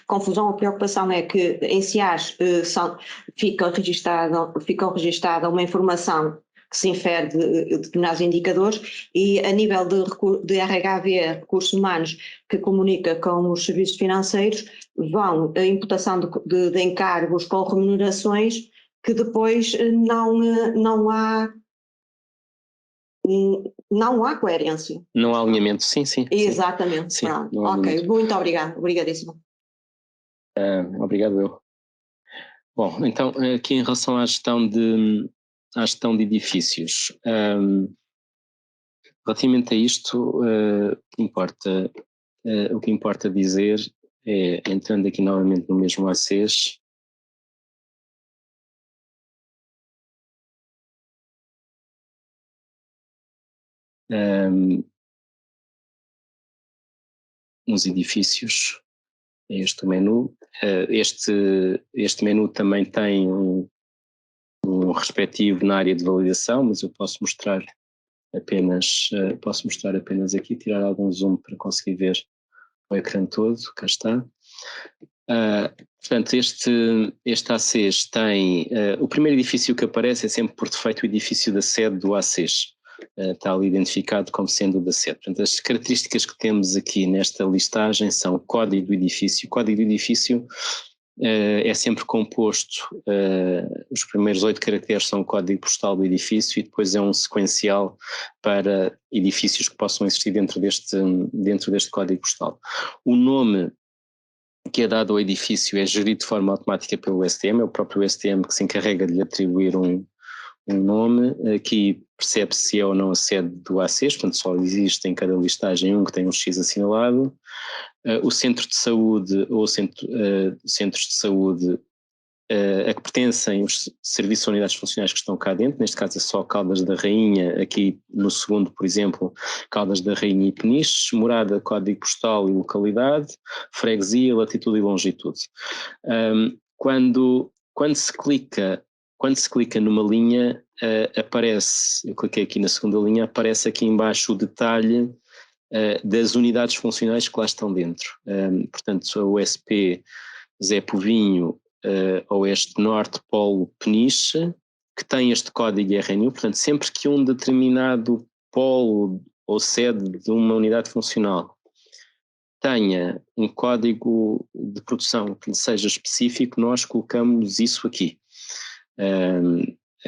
confusão. A preocupação é que em CIAS fica registada uma informação que se infere de determinados indicadores e a nível de RHV, recursos humanos, que comunica com os serviços financeiros, vão a imputação de encargos com remunerações que depois não há coerência. Não há alinhamento, sim. Exatamente. Sim, ok, muito obrigado. Obrigadíssimo. Obrigado eu. Bom, então aqui em relação à gestão de edifícios, relativamente a isto, o que importa dizer é, entrando aqui novamente no mesmo ACES, nos edifícios, é este o menu. Este menu também tem um respectivo na área de validação, mas eu posso mostrar apenas aqui, tirar algum zoom para conseguir ver o ecrã todo, cá está. Portanto, este ACES tem, o primeiro edifício que aparece é sempre por defeito o edifício da sede do ACES, está ali identificado como sendo o da sede. Portanto, as características que temos aqui nesta listagem são o código do edifício. O código do edifício é sempre composto, os primeiros 8 caracteres são o código postal do edifício e depois é um sequencial para edifícios que possam existir dentro deste código postal. O nome que é dado ao edifício é gerido de forma automática pelo STM, é o próprio STM que se encarrega de lhe atribuir um nome. Aqui percebe-se se é ou não a sede do ACES, portanto só existe em cada listagem um que tem um X assinalado. O centro de saúde ou centros de saúde a que pertencem os serviços ou unidades funcionais que estão cá dentro, neste caso é só Caldas da Rainha, aqui no segundo, por exemplo, Caldas da Rainha e Peniche, morada, código postal e localidade, freguesia, latitude e longitude. Quando se clica numa linha, aparece, eu cliquei aqui na segunda linha, aparece aqui embaixo o detalhe das unidades funcionais que lá estão dentro. Portanto, a USP Zé Povinho, Oeste Norte Polo Peniche, que tem este código RNU, portanto sempre que um determinado polo ou sede de uma unidade funcional tenha um código de produção que lhe seja específico, nós colocamos isso aqui.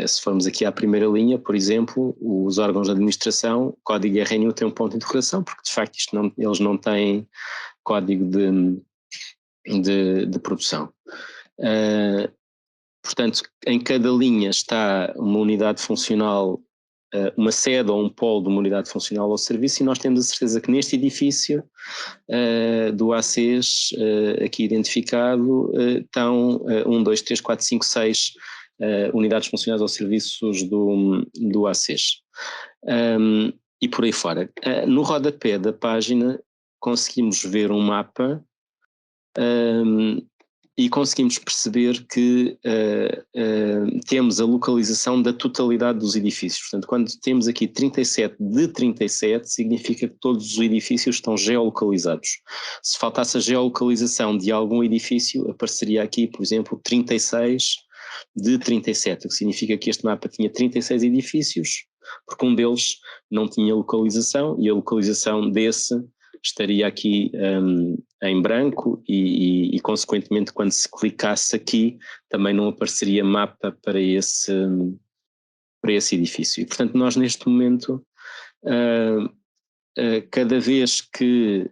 Se formos aqui à primeira linha, por exemplo, os órgãos de administração, código RNU tem um ponto de interrogação, porque de facto eles não têm código de produção. Portanto, em cada linha está uma unidade funcional, uma sede ou um polo de uma unidade funcional ou serviço, e nós temos a certeza que neste edifício do ACES aqui identificado estão 1, 2, 3, 4, 5, 6 unidades funcionais ou serviços do ACES. E por aí fora. No rodapé da página conseguimos ver um mapa e conseguimos perceber que temos a localização da totalidade dos edifícios. Portanto, quando temos aqui 37 de 37, significa que todos os edifícios estão geolocalizados. Se faltasse a geolocalização de algum edifício, apareceria aqui, por exemplo, 36 de 37, o que significa que este mapa tinha 36 edifícios, porque um deles não tinha localização, e a localização desse estaria aqui em branco e consequentemente quando se clicasse aqui também não apareceria mapa para esse edifício. E portanto nós neste momento cada vez que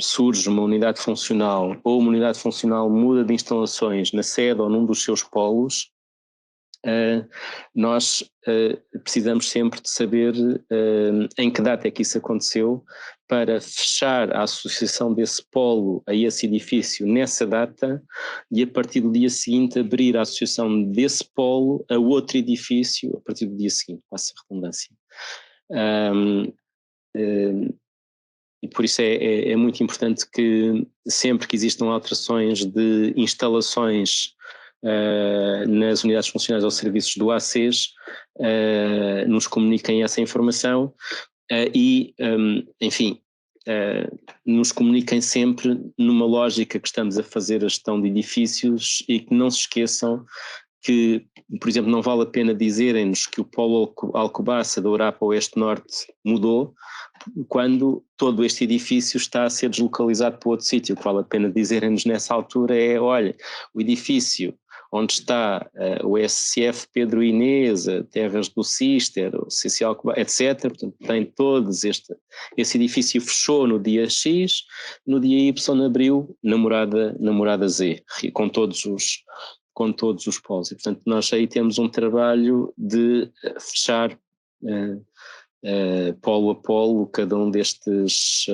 surge uma unidade funcional ou uma unidade funcional muda de instalações na sede ou num dos seus polos, nós precisamos sempre de saber em que data é que isso aconteceu, para fechar a associação desse polo a esse edifício nessa data e a partir do dia seguinte abrir a associação desse polo a outro edifício a partir do dia seguinte, passa a redundância. E por isso é muito importante que sempre que existam alterações de instalações nas unidades funcionais ou serviços do ACES, nos comuniquem essa informação e, enfim, nos comuniquem sempre numa lógica que estamos a fazer a gestão de edifícios e que não se esqueçam que, por exemplo, não vale a pena dizerem-nos que o polo Alcobaça da Europa Oeste-Norte mudou, quando todo este edifício está a ser deslocalizado para outro sítio. O que vale a pena dizerem-nos nessa altura é, olha, o edifício onde está o SCF Pedro Inês, Terras do Cister, o CC Alcobaça, etc., portanto, tem todos esse edifício fechou no dia X, no dia Y abriu na morada Z, com todos os polos. E, portanto, nós aí temos um trabalho de fechar polo a polo cada um destas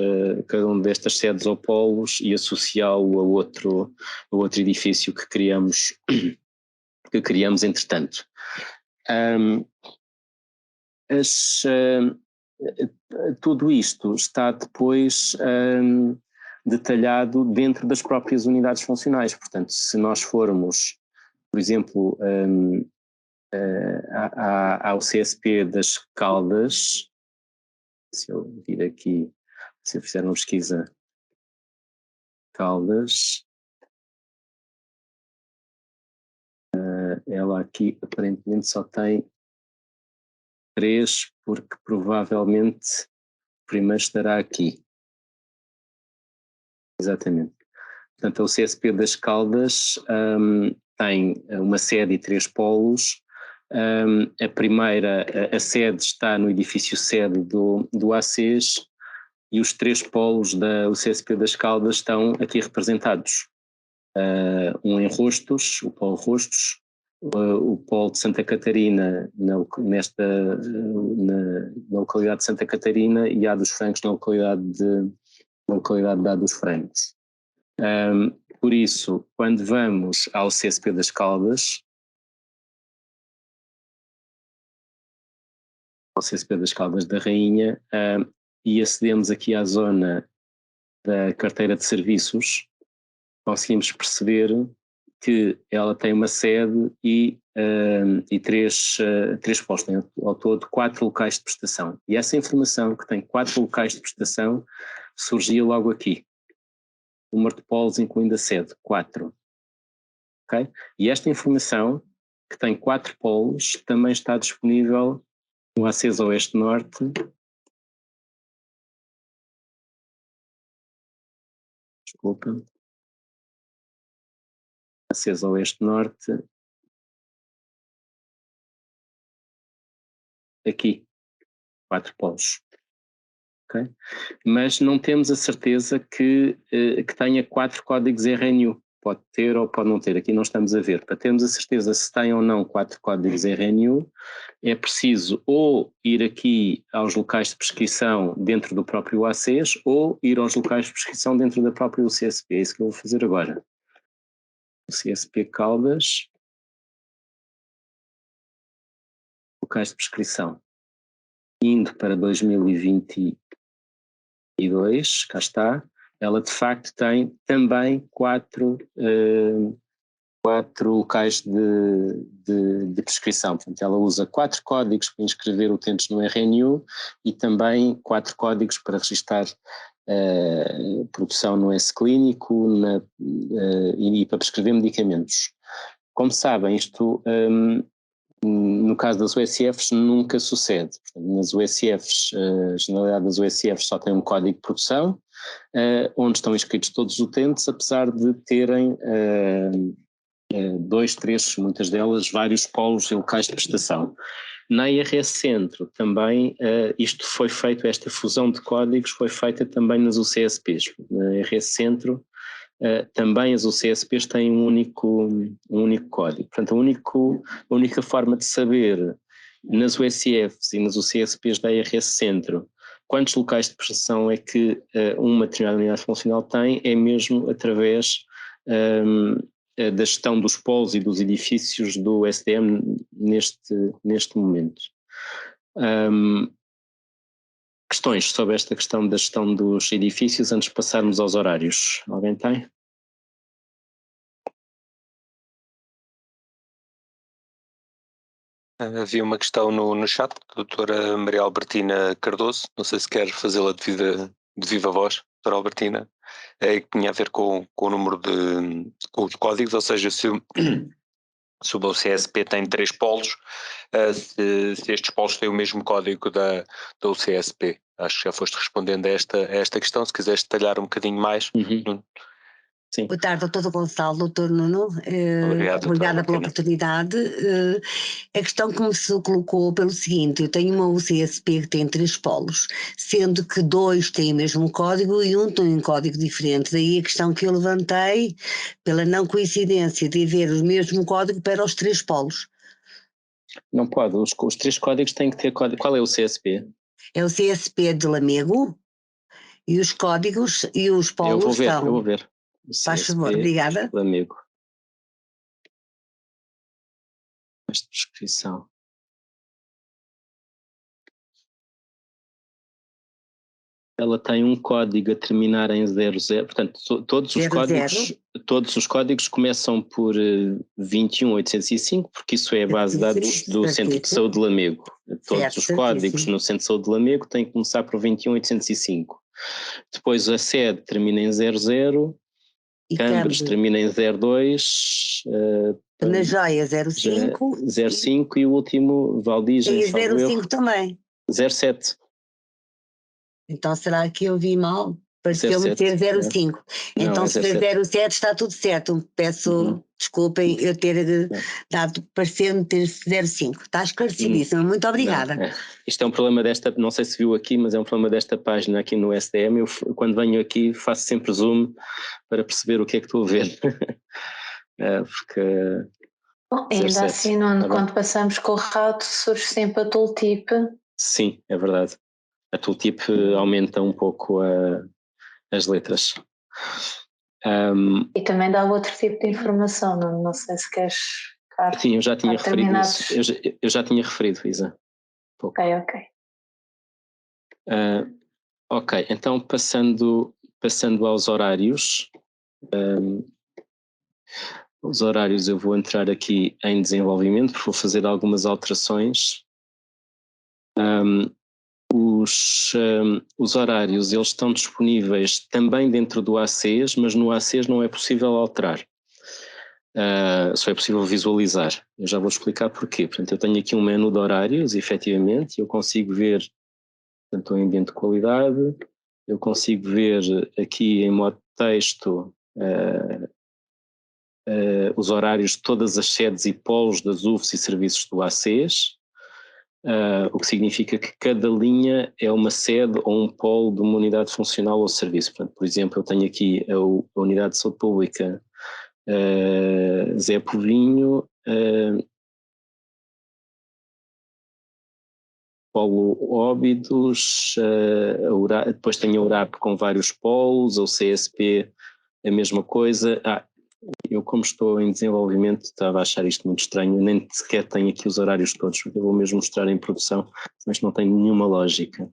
sedes ou polos e associá-lo a outro edifício que criamos entretanto. Tudo isto está depois detalhado dentro das próprias unidades funcionais. Portanto, se nós formos, por exemplo, ao CSP das Caldas, se eu vir aqui, se eu fizer uma pesquisa Caldas, ela aqui aparentemente só tem 3, porque provavelmente o primeiro estará aqui. Exatamente. Portanto, o CSP das Caldas tem uma sede e 3 polos. A primeira, a sede está no edifício sede do ACES e os 3 polos do CSP das Caldas estão aqui representados. Um em Rostos, o polo Rostos, o polo de Santa Catarina na localidade de Santa Catarina e a dos Francos na localidade de A dos Francos. Por isso, quando vamos ao CSP das Caldas, ao CSP das Caldas da Rainha, e acedemos aqui à zona da carteira de serviços, conseguimos perceber que ela tem uma sede e 3 polos, tem ao todo 4 locais de prestação. E essa informação que tem 4 locais de prestação surgia logo aqui. Número de polos incluindo a sede, 4. Okay? E esta informação, que tem 4 polos, também está disponível no ACES Oeste-Norte. Desculpa. ACES Oeste-Norte. Aqui, 4 polos. Okay? Mas não temos a certeza que tenha 4 códigos RNU. Pode ter ou pode não ter, aqui não estamos a ver. Para termos a certeza se tem ou não 4 códigos RNU, é preciso ou ir aqui aos locais de prescrição dentro do próprio ACES ou ir aos locais de prescrição dentro da própria UCSP. É isso que eu vou fazer agora. UCSP Caldas, locais de prescrição. Indo para 2022, cá está, ela de facto tem também 4 locais de prescrição. Portanto, ela usa 4 códigos para inscrever utentes no RNU e também 4 códigos para registar produção no S-clínico e para prescrever medicamentos. Como sabem, isto no caso das USFs nunca sucede. Portanto, nas USFs, a generalidade das USFs só tem um código de produção, onde estão inscritos todos os utentes, apesar de terem 2, 3, muitas delas, vários polos e locais de prestação. Na IRS Centro também, isto foi feito, esta fusão de códigos foi feita também nas UCSPs. Na IRS Centro também as UCSPs têm um único código. Portanto, a única forma de saber nas USIFs e nas UCSPs da IRS Centro quantos locais de prestação é que uma determinada unidade funcional tem, é mesmo através da gestão dos polos e dos edifícios do SDM neste momento. Questões sobre esta questão da gestão dos edifícios antes de passarmos aos horários? Alguém tem? Havia uma questão no chat, da doutora Maria Albertina Cardoso, não sei se quer fazê-la de viva voz, doutora Albertina, que tinha a ver com o número com os códigos, ou seja, se o UCSP tem 3 polos, se estes polos têm o mesmo código da UCSP. Acho que já foste respondendo a esta questão, se quiseres detalhar um bocadinho mais. Sim. Boa tarde, doutor Gonçalo, doutor Nuno. Obrigada pela oportunidade. A questão que me se colocou pelo seguinte: eu tenho uma UCSP que tem 3 polos, sendo que 2 têm o mesmo código e um tem um código diferente. Daí a questão que eu levantei, pela não coincidência de haver o mesmo código para os 3 polos. Não pode, os 3 códigos têm que ter código. Qual é o CSP? É o CSP de Lamego e os códigos e os polos são... Eu vou ver. Faz favor, obrigada. Lamego. Esta descrição. Ela tem um código a terminar em 00, portanto, todos os códigos começam por 21805, porque isso é a base de dados do Centro de Saúde de Lamego. Todos os códigos no Centro de Saúde de Lamego têm que começar por 21805. Depois a sede termina em 00, Cambres termina em 02, na Joia 05 e o último Valdizem e 05 também. 07. Então será que eu vi mal? Pareceu-me ser 05. Não, então se for 07 está tudo certo. Peço desculpem eu ter dado, pareceu-me ter 05. Está esclarecidíssimo. Muito obrigada. Não, isto é um problema não sei se viu aqui, mas é um problema desta página aqui no SDM. Eu quando venho aqui faço sempre zoom para perceber o que é que estou a ver. Porque... Bom, ainda assim, quando passamos com o rato, surge sempre a tooltip. Sim, é verdade. A tooltip aumenta um pouco as letras. E também dá outro tipo de informação, não sei se queres... Sim, eu já tinha referido isso. Eu já tinha referido, Isa. Ok. Ok, então passando aos horários. Os horários eu vou entrar aqui em desenvolvimento, vou fazer algumas alterações. Os horários eles estão disponíveis também dentro do ACES, mas no ACES não é possível alterar. Só é possível visualizar. Eu já vou explicar porquê. Portanto, eu tenho aqui um menu de horários, efetivamente, eu consigo ver, portanto, em ambiente de qualidade, eu consigo ver aqui em modo texto os horários de todas as sedes e polos das UFs e serviços do ACES, o que significa que cada linha é uma sede ou um polo de uma unidade funcional ou serviço. Portanto, por exemplo, eu tenho aqui a Unidade de Saúde Pública Zé Povinho, Polo Óbidos, depois tenho a URAP com vários polos, o CSP a mesma coisa. Eu como estou em desenvolvimento estava a achar isto muito estranho, nem sequer tenho aqui os horários todos, porque eu vou mesmo mostrar em produção, mas não tem nenhuma lógica.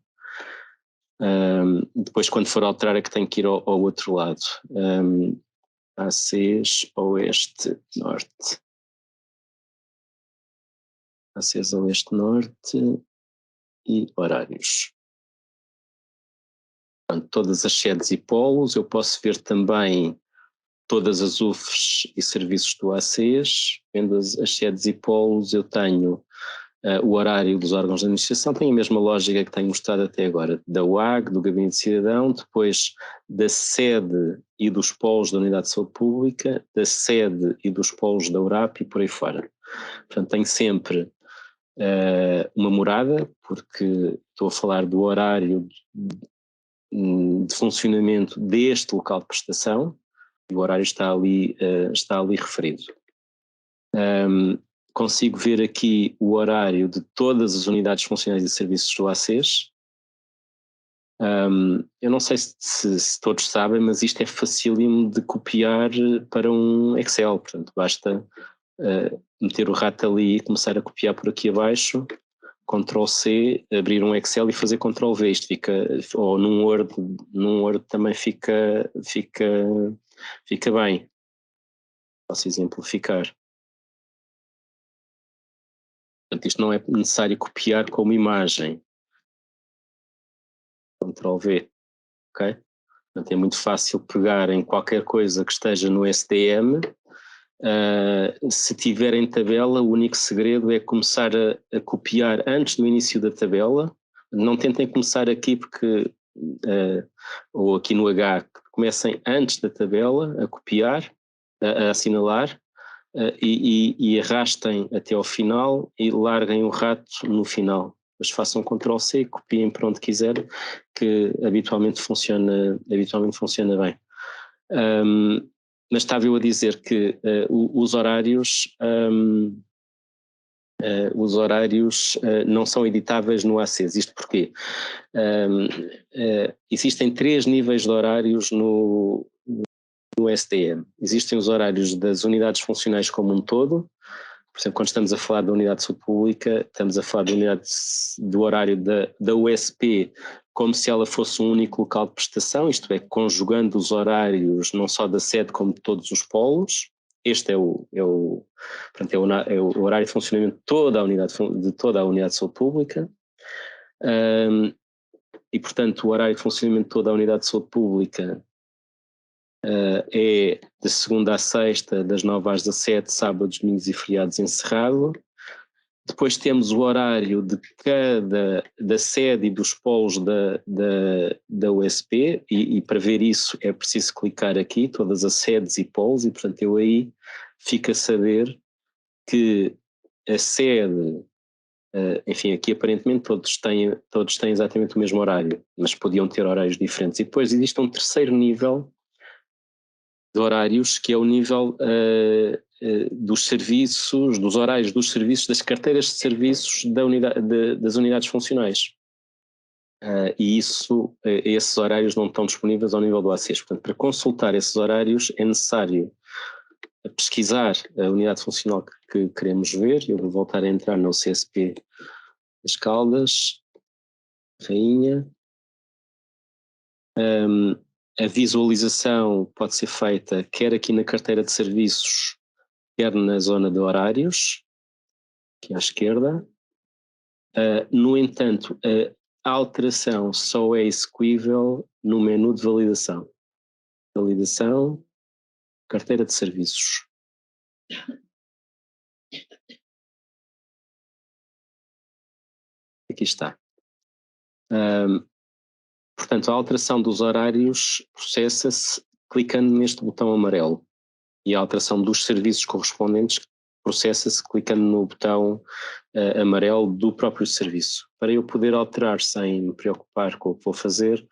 Depois quando for alterar é que tenho que ir ao outro lado. ACES, Oeste, Norte. ACES, Oeste, Norte e horários. Portanto, todas as sedes e polos, eu posso ver também todas as UFs e serviços do ACES. Vendo as sedes e polos, eu tenho o horário dos órgãos de administração, tem a mesma lógica que tenho mostrado até agora, da UAG, do Gabinete de Cidadão, depois da sede e dos polos da Unidade de Saúde Pública, da sede e dos polos da URAP e por aí fora. Portanto, tenho sempre uma morada, porque estou a falar do horário de funcionamento deste local de prestação, e o horário está ali referido. Consigo ver aqui o horário de todas as unidades funcionais e serviços do ACES. Eu não sei se todos sabem, mas isto é facílimo de copiar para um Excel, portanto basta meter o rato ali e começar a copiar por aqui abaixo, Ctrl+C, abrir um Excel e fazer Ctrl+V. Isto fica, ou num Word também fica bem. Posso exemplificar. Portanto, isto não é necessário copiar como imagem. Ctrl+V, ok? Portanto, é muito fácil pegar em qualquer coisa que esteja no SDM. Se tiver em tabela, o único segredo é começar a copiar antes do início da tabela. Não tentem começar aqui porque, ou aqui no H, comecem antes da tabela a copiar, a assinalar, e arrastem até ao final e larguem o rato no final. Mas façam Ctrl+C, copiem para onde quiserem, que habitualmente funciona bem. Mas estava eu a dizer que os horários não são editáveis no ACES. Isto porquê? Existem 3 níveis de horários no SDM. Existem os horários das unidades funcionais como um todo. Por exemplo, quando estamos a falar da unidade de saúde pública, estamos a falar do horário da USP como se ela fosse um único local de prestação, isto é, conjugando os horários não só da sede como de todos os polos. Este é o horário de funcionamento de toda a unidade de saúde pública. E, portanto, o horário de funcionamento de toda a unidade de saúde pública é de segunda à sexta, das 9 às 17, sábados, domingos e feriados encerrado. Depois temos o horário da sede e dos polos da USP, e para ver isso é preciso clicar aqui, todas as sedes e polos, e portanto eu aí fico a saber que a sede, enfim, aqui aparentemente todos têm exatamente o mesmo horário, mas podiam ter horários diferentes. E depois existe um terceiro nível de horários, que é o nível dos serviços, dos horários dos serviços, das carteiras de serviços das unidades funcionais. E esses horários não estão disponíveis ao nível do ACES. Portanto, para consultar esses horários é necessário pesquisar a unidade funcional que queremos ver. Eu vou voltar a entrar no CSP das Caldas, Rainha. A visualização pode ser feita quer aqui na carteira de serviços, quer na zona de horários, aqui à esquerda. No entanto, a alteração só é execuível no menu de validação. Validação, carteira de serviços. Aqui está. Portanto, a alteração dos horários processa-se clicando neste botão amarelo, e a alteração dos serviços correspondentes processa-se clicando no botão amarelo do próprio serviço. Para eu poder alterar sem me preocupar com o que vou fazer,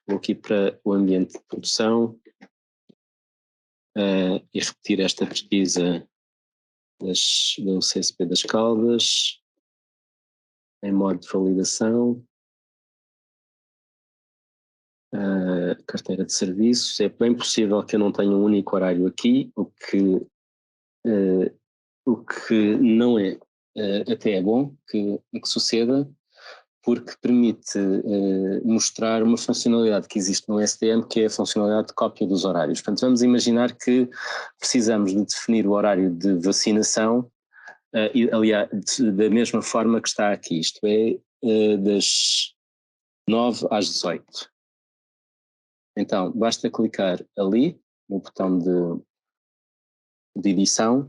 vou aqui para o ambiente de produção e repetir esta pesquisa do CSP das Caldas em modo de validação. Carteira de serviços. É bem possível que eu não tenha um único horário aqui, o que não é, até é bom que suceda, porque permite mostrar uma funcionalidade que existe no SDM, que é a funcionalidade de cópia dos horários. Portanto, vamos imaginar que precisamos de definir o horário de vacinação, aliás, da mesma forma que está aqui, isto é, das 9 às 18. Então, basta clicar ali, no botão de edição,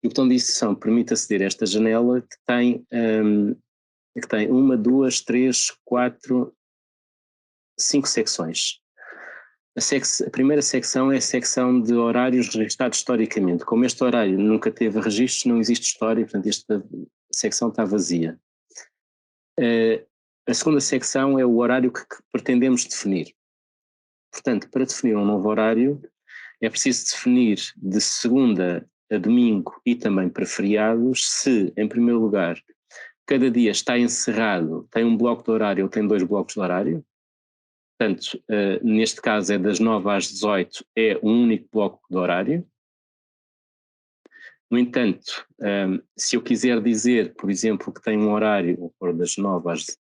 e o botão de edição permite aceder a esta janela que tem 1, 2, 3, 4, 5 secções. A primeira secção é a secção de horários registados historicamente. Como este horário nunca teve registros, não existe história, portanto secção está vazia. A segunda secção é o horário que pretendemos definir. Portanto, para definir um novo horário, é preciso definir de segunda a domingo e também para feriados, se, em primeiro lugar, cada dia está encerrado, tem um bloco de horário ou tem 2 blocos de horário. Portanto, neste caso é das 9 às 18, é um único bloco de horário. No entanto, se eu quiser dizer, por exemplo, que tem um horário, vou pôr das 9 às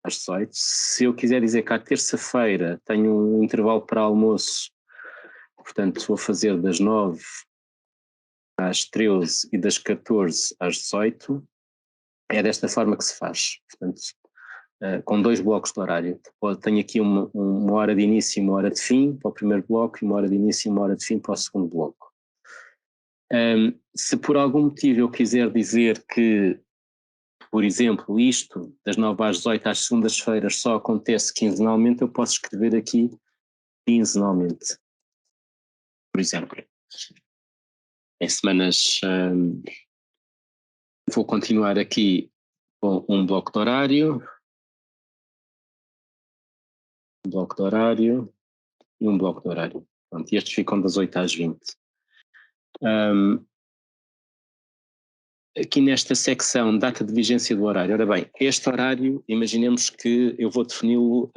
18, se eu quiser dizer que à terça-feira tenho um intervalo para almoço, portanto vou fazer das 9 às 13 e das 14 às 18, é desta forma que se faz. Portanto, com 2 blocos de horário. Tenho aqui uma hora de início e uma hora de fim para o primeiro bloco e uma hora de início e uma hora de fim para o segundo bloco. Se por algum motivo eu quiser dizer que, por exemplo, isto das 9 às 18 às segundas-feiras só acontece quinzenalmente, eu posso escrever aqui quinzenalmente, por exemplo. Em semanas, vou continuar aqui com um bloco de horário, um bloco de horário e um bloco de horário. Pronto, e estes ficam das 8 às 20. Aqui nesta secção, data de vigência do horário. Ora bem, este horário, imaginemos que eu vou defini-lo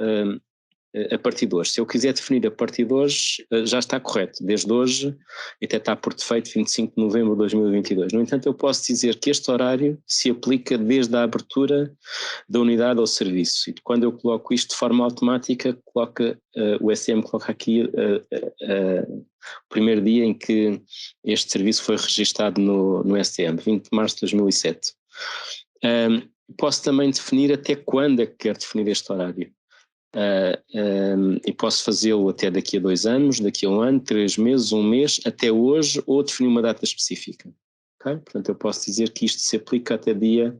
a partir de hoje. Se eu quiser definir a partir de hoje, já está correto. Desde hoje, até está por defeito 25 de novembro de 2022. No entanto, eu posso dizer que este horário se aplica desde a abertura da unidade ou serviço. E quando eu coloco isto de forma automática, o SM coloca aqui o primeiro dia em que este serviço foi registado no STM, 20 de março de 2007. Posso também definir até quando é que quero definir este horário. E posso fazê-lo até daqui a 2 anos, daqui a 1 ano, 3 meses, 1 mês, até hoje, ou definir uma data específica. Okay? Portanto, eu posso dizer que isto se aplica até dia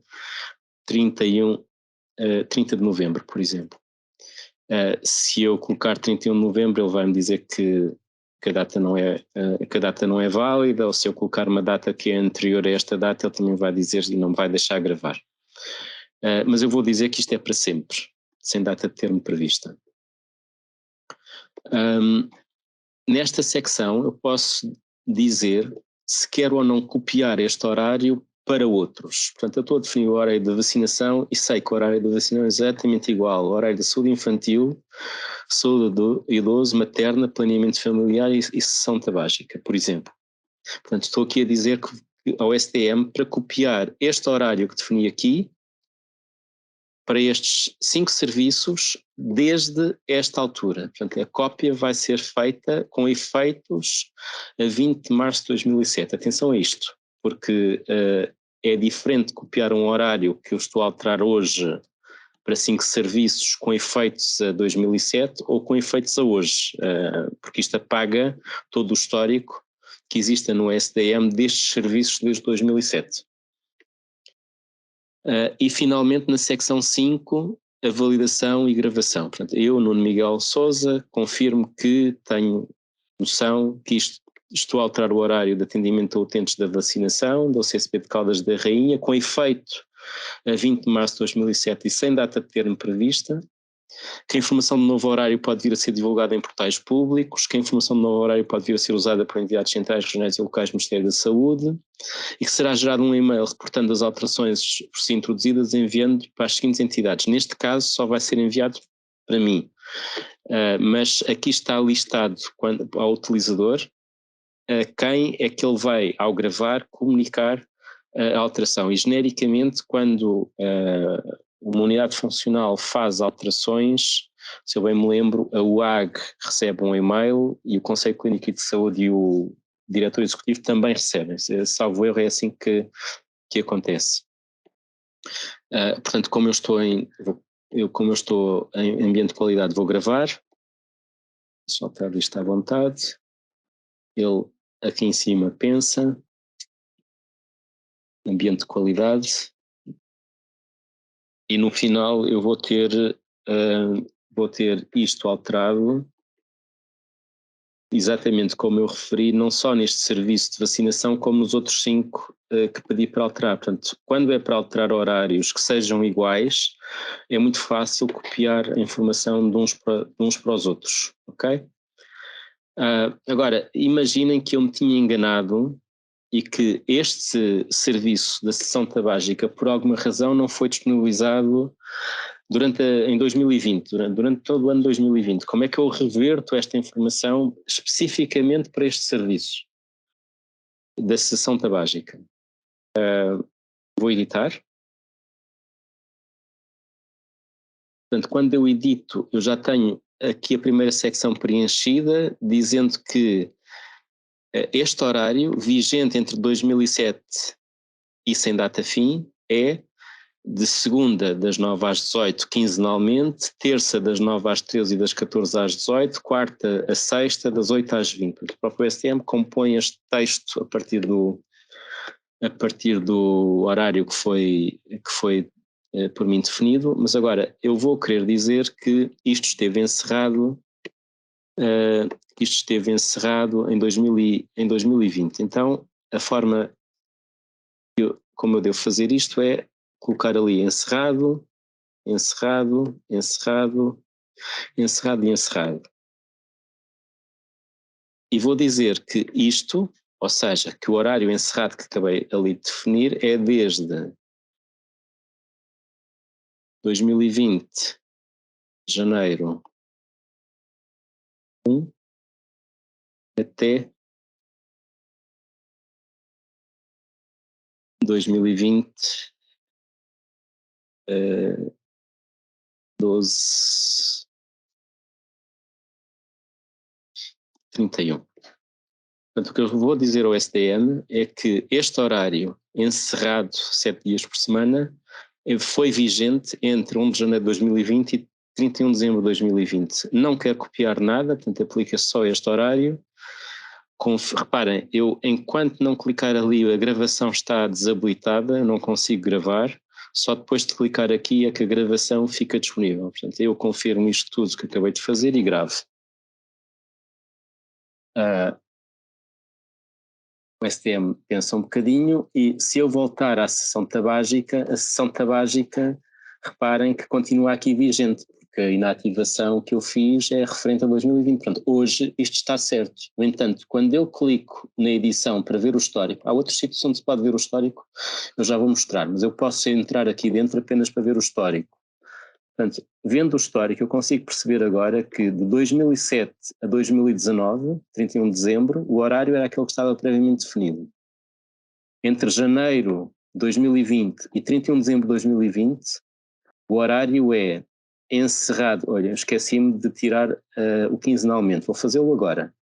30 de novembro, por exemplo. Se eu colocar 31 de novembro, ele vai me dizer que a data não é válida, ou se eu colocar uma data que é anterior a esta data, ele também vai dizer e não me vai deixar gravar. Mas eu vou dizer que isto é para sempre, sem data de termo prevista. Nesta secção eu posso dizer se quero ou não copiar este horário para outros. Portanto, eu estou a definir o horário de vacinação e sei que o horário de vacinação é exatamente igual ao horário de saúde infantil, saúde do idoso, materna, planeamento familiar e sessão tabágica, por exemplo. Portanto, estou aqui a dizer que ao STM para copiar este horário que defini aqui para estes 5 serviços desde esta altura. Portanto, a cópia vai ser feita com efeitos a 20 de março de 2007. Atenção a isto, porque é diferente copiar um horário que eu estou a alterar hoje para 5 serviços com efeitos a 2007 ou com efeitos a hoje, porque isto apaga todo o histórico que existe no SDM destes serviços desde 2007. E finalmente na secção 5, a validação e gravação. Portanto, eu, Nuno Miguel Sousa, confirmo que tenho noção que estou a alterar o horário de atendimento a utentes da vacinação, do CSP de Caldas da Rainha, com efeito a 20 de março de 2007 e sem data de termo prevista, que a informação do novo horário pode vir a ser divulgada em portais públicos, que a informação do novo horário pode vir a ser usada por entidades centrais, regionais e locais do Ministério da Saúde, e que será gerado um e-mail reportando as alterações por si introduzidas, enviando para as seguintes entidades. Neste caso, só vai ser enviado para mim, mas aqui está listado ao utilizador quem é que ele vai, ao gravar, comunicar a alteração. E genericamente, quando uma unidade funcional faz alterações, se eu bem me lembro, a UAG recebe um e-mail e o Conselho Clínico de Saúde e o diretor executivo também recebem. Salvo erro, é assim que acontece. Portanto, como eu estou em ambiente de qualidade, vou gravar. Soltar isto à vontade. Ele aqui em cima pensa. Ambiente de qualidade. E no final eu vou ter isto alterado exatamente como eu referi, não só neste serviço de vacinação, como nos outros 5 que pedi para alterar. Portanto, quando é para alterar horários que sejam iguais, é muito fácil copiar a informação de uns para os outros, ok? Agora, imaginem que eu me tinha enganado e que este serviço da sessão tabágica, por alguma razão, não foi disponibilizado em 2020, durante todo o ano 2020. Como é que eu reverto esta informação especificamente para este serviço da sessão tabágica? Vou editar. Portanto, quando eu edito, eu já tenho aqui a primeira secção preenchida, dizendo que este horário, vigente entre 2007 e sem data fim, é de segunda das 9 às 18, quinzenalmente, terça das 9 às 13 e das 14 às 18, quarta a sexta das 8 às 20. O próprio STM compõe este texto a partir do horário que foi por mim definido, mas agora eu vou querer dizer que isto esteve encerrado em 2020. Então, a forma como eu devo fazer isto é colocar ali encerrado, encerrado, encerrado, encerrado e encerrado. E vou dizer que isto, ou seja, que o horário encerrado que acabei ali de definir é desde 2020, janeiro 1, até 2020, 12, 31. Portanto, o que eu vou dizer ao STM é que este horário encerrado 7 dias por semana foi vigente entre 1 de janeiro de 2020 e 31 de dezembro de 2020. Não quero copiar nada, portanto aplica só este horário. Reparem, eu enquanto não clicar ali a gravação está desabilitada, não consigo gravar, só depois de clicar aqui é que a gravação fica disponível. Portanto, eu confirmo isto tudo que acabei de fazer e gravo. O STM pensa um bocadinho e se eu voltar à sessão tabágica, a sessão tabágica, reparem que continua aqui vigente, porque a inativação que eu fiz é referente a 2020. Portanto, hoje isto está certo. No entanto, quando eu clico na edição para ver o histórico, há outros sítios onde se pode ver o histórico, eu já vou mostrar, mas eu posso entrar aqui dentro apenas para ver o histórico. Portanto, vendo o histórico, eu consigo perceber agora que de 2007 a 2019, 31 de dezembro, o horário era aquele que estava previamente definido. Entre janeiro de 2020 e 31 de dezembro de 2020, o horário é encerrado. Olha, esqueci-me de tirar o quinzenalmente, vou fazê-lo agora.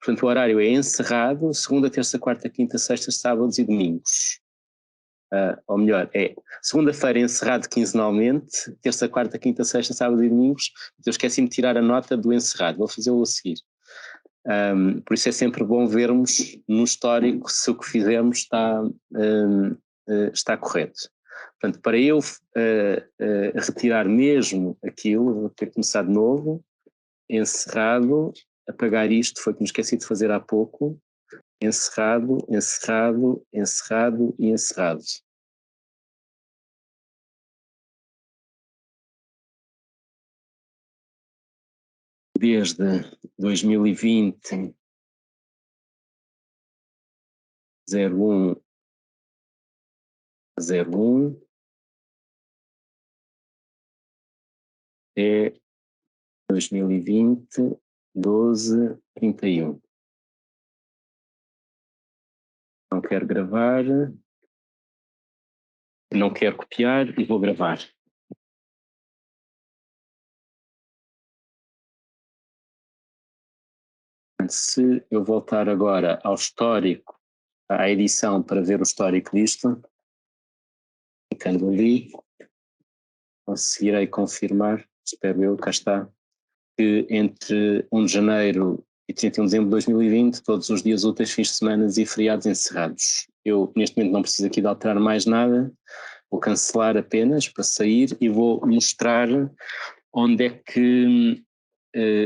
Portanto, o horário é encerrado segunda, terça, quarta, quinta, sexta, sábados e domingos. Ou melhor, é segunda-feira encerrado quinzenalmente, terça, quarta, quinta, sexta, sábado e domingos. Eu esqueci-me de tirar a nota do encerrado, vou fazê-lo a seguir. Por isso é sempre bom vermos no histórico se o que fizemos está correto. Portanto, para eu retirar mesmo aquilo, vou ter que começar de novo, encerrado, apagar isto, foi que me esqueci de fazer há pouco, encerrado, encerrado, encerrado e encerrado. Desde 2020, 01, 01, é 2020, 12, 31. Não quero gravar, não quero copiar e vou gravar. Se eu voltar agora ao histórico, à edição para ver o histórico disto, clicando ali, conseguirei confirmar, espero eu, cá está, que entre 1 de janeiro e 31 de dezembro de 2020, todos os dias úteis, fins de semana e feriados encerrados. Eu neste momento não preciso aqui de alterar mais nada, vou cancelar apenas para sair e vou mostrar onde é que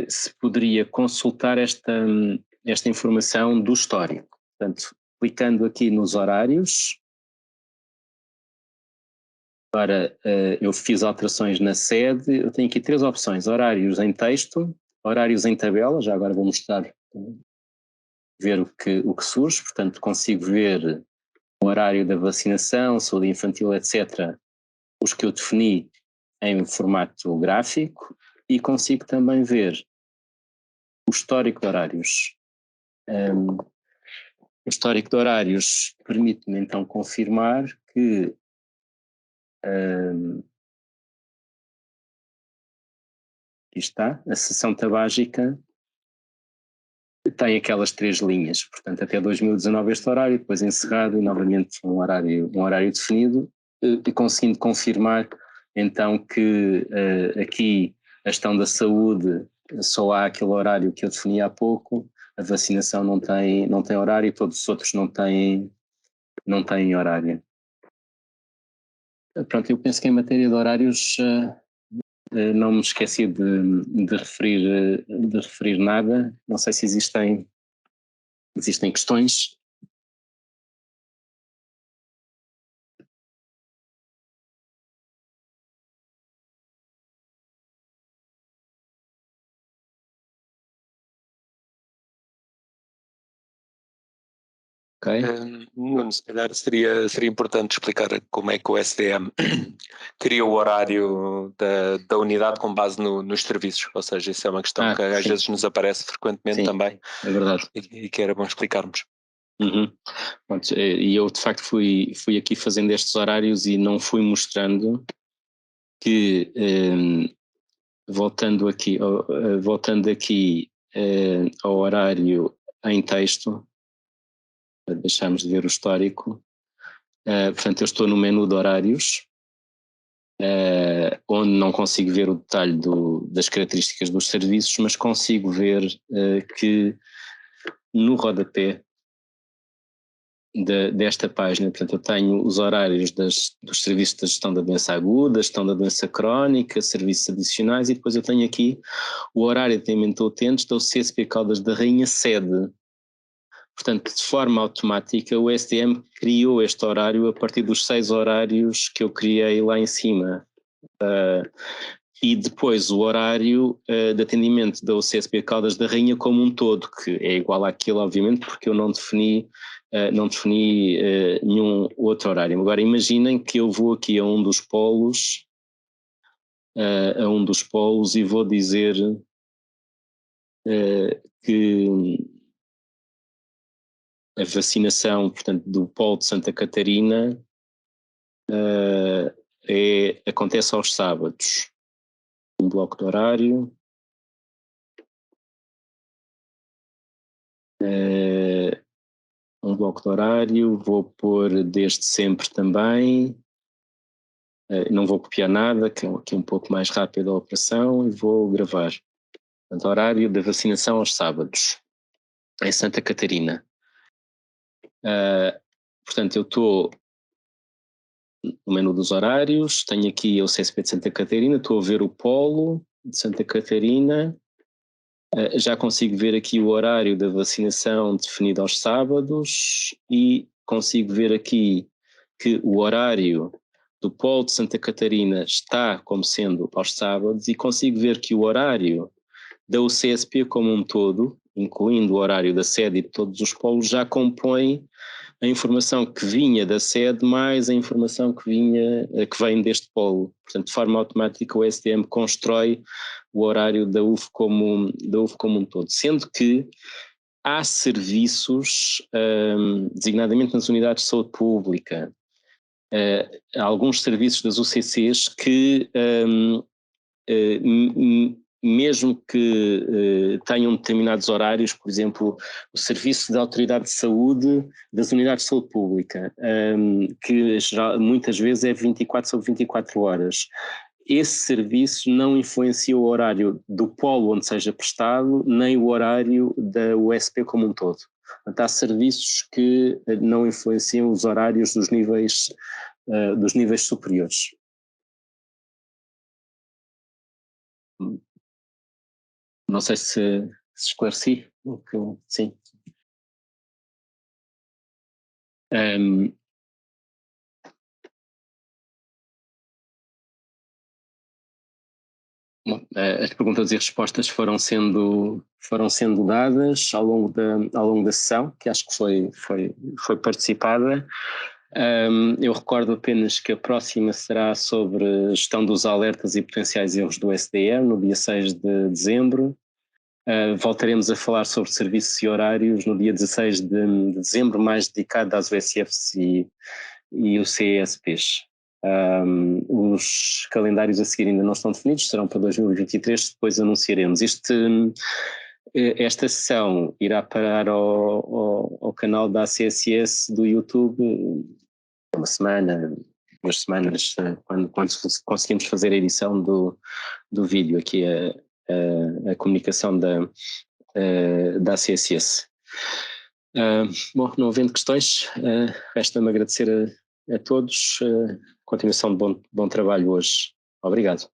se poderia consultar esta informação do histórico. Portanto, clicando aqui nos horários, agora eu fiz alterações na sede, eu tenho aqui 3 opções: horários em texto, horários em tabela, já agora vou mostrar, ver o que surge. Portanto, consigo ver o horário da vacinação, saúde infantil, etc., os que eu defini em formato gráfico, e consigo também ver o histórico de horários. O histórico de horários permite-me então confirmar que aqui está, a sessão tabágica tem aquelas 3 linhas, portanto até 2019 este horário, depois encerrado e novamente um horário definido, e conseguindo confirmar então que aqui a questão da saúde só há aquele horário que eu defini há pouco, a vacinação não tem horário e todos os outros não têm horário. Pronto, eu penso que em matéria de horários não me esqueci de referir nada. Não sei se existem questões. Okay. Nuno, se calhar seria importante explicar como é que o SDM cria o horário da unidade com base nos serviços, ou seja, isso é uma questão que às vezes nos aparece frequentemente. Sim, também. É verdade. E que era bom explicarmos. Pronto, e eu de facto fui aqui fazendo estes horários e não fui mostrando que, voltando aqui ao horário em texto, deixamos de ver o histórico. Portanto, eu estou no menu de horários, onde não consigo ver o detalhe das características dos serviços, mas consigo ver que no rodapé desta página, portanto, eu tenho os horários dos serviços da gestão da doença aguda, gestão da doença crónica, serviços adicionais, e depois eu tenho aqui o horário de atendimento a utentes da UCSP Caldas da Rainha sede. Portanto, de forma automática, o SDM criou este horário a partir dos 6 horários que eu criei lá em cima. E depois o horário de atendimento da UCSP Caldas da Rainha como um todo, que é igual àquilo, obviamente, porque eu não defini nenhum outro horário. Agora imaginem que eu vou aqui a um dos polos e vou dizer que a vacinação, portanto, do polo de Santa Catarina acontece aos sábados. Um bloco de horário. Um bloco de horário, vou pôr desde sempre também. Não vou copiar nada, que é um pouco mais rápido a operação, e vou gravar. Portanto, horário da vacinação aos sábados, em Santa Catarina. Portanto, eu estou no menu dos horários, tenho aqui o CSP de Santa Catarina, estou a ver o polo de Santa Catarina, já consigo ver aqui o horário da vacinação definido aos sábados e consigo ver aqui que o horário do polo de Santa Catarina está como sendo aos sábados, e consigo ver que o horário da UCSP como um todo, incluindo o horário da sede e de todos os polos, já compõe a informação que vinha da sede mais a informação que vem deste polo. Portanto, de forma automática o SDM constrói o horário da UF como um todo, sendo que há serviços, designadamente nas unidades de saúde pública, alguns serviços das UCCs que mesmo que tenham determinados horários, por exemplo, o serviço da autoridade de saúde das unidades de saúde pública, que muitas vezes é 24 sobre 24 horas. Esse serviço não influencia o horário do polo onde seja prestado, nem o horário da USP como um todo. Portanto, há serviços que não influenciam os horários dos níveis superiores. Não sei se esclareci. Sim. Bom, as perguntas e respostas foram sendo dadas ao longo da sessão, que acho que foi participada. Eu recordo apenas que a próxima será sobre gestão dos alertas e potenciais erros do SDE, no dia 6 de dezembro. Voltaremos a falar sobre serviços e horários no dia 16 de dezembro, mais dedicado às USFs e os CESPs. Os calendários a seguir ainda não estão definidos, serão para 2023, depois anunciaremos. Esta sessão irá parar ao canal da ACSS do YouTube uma semana, 2 semanas, quando conseguimos fazer a edição do vídeo, aqui a comunicação da ACSS. Bom, não havendo questões, resta-me agradecer a todos. Continuação de bom trabalho hoje. Obrigado.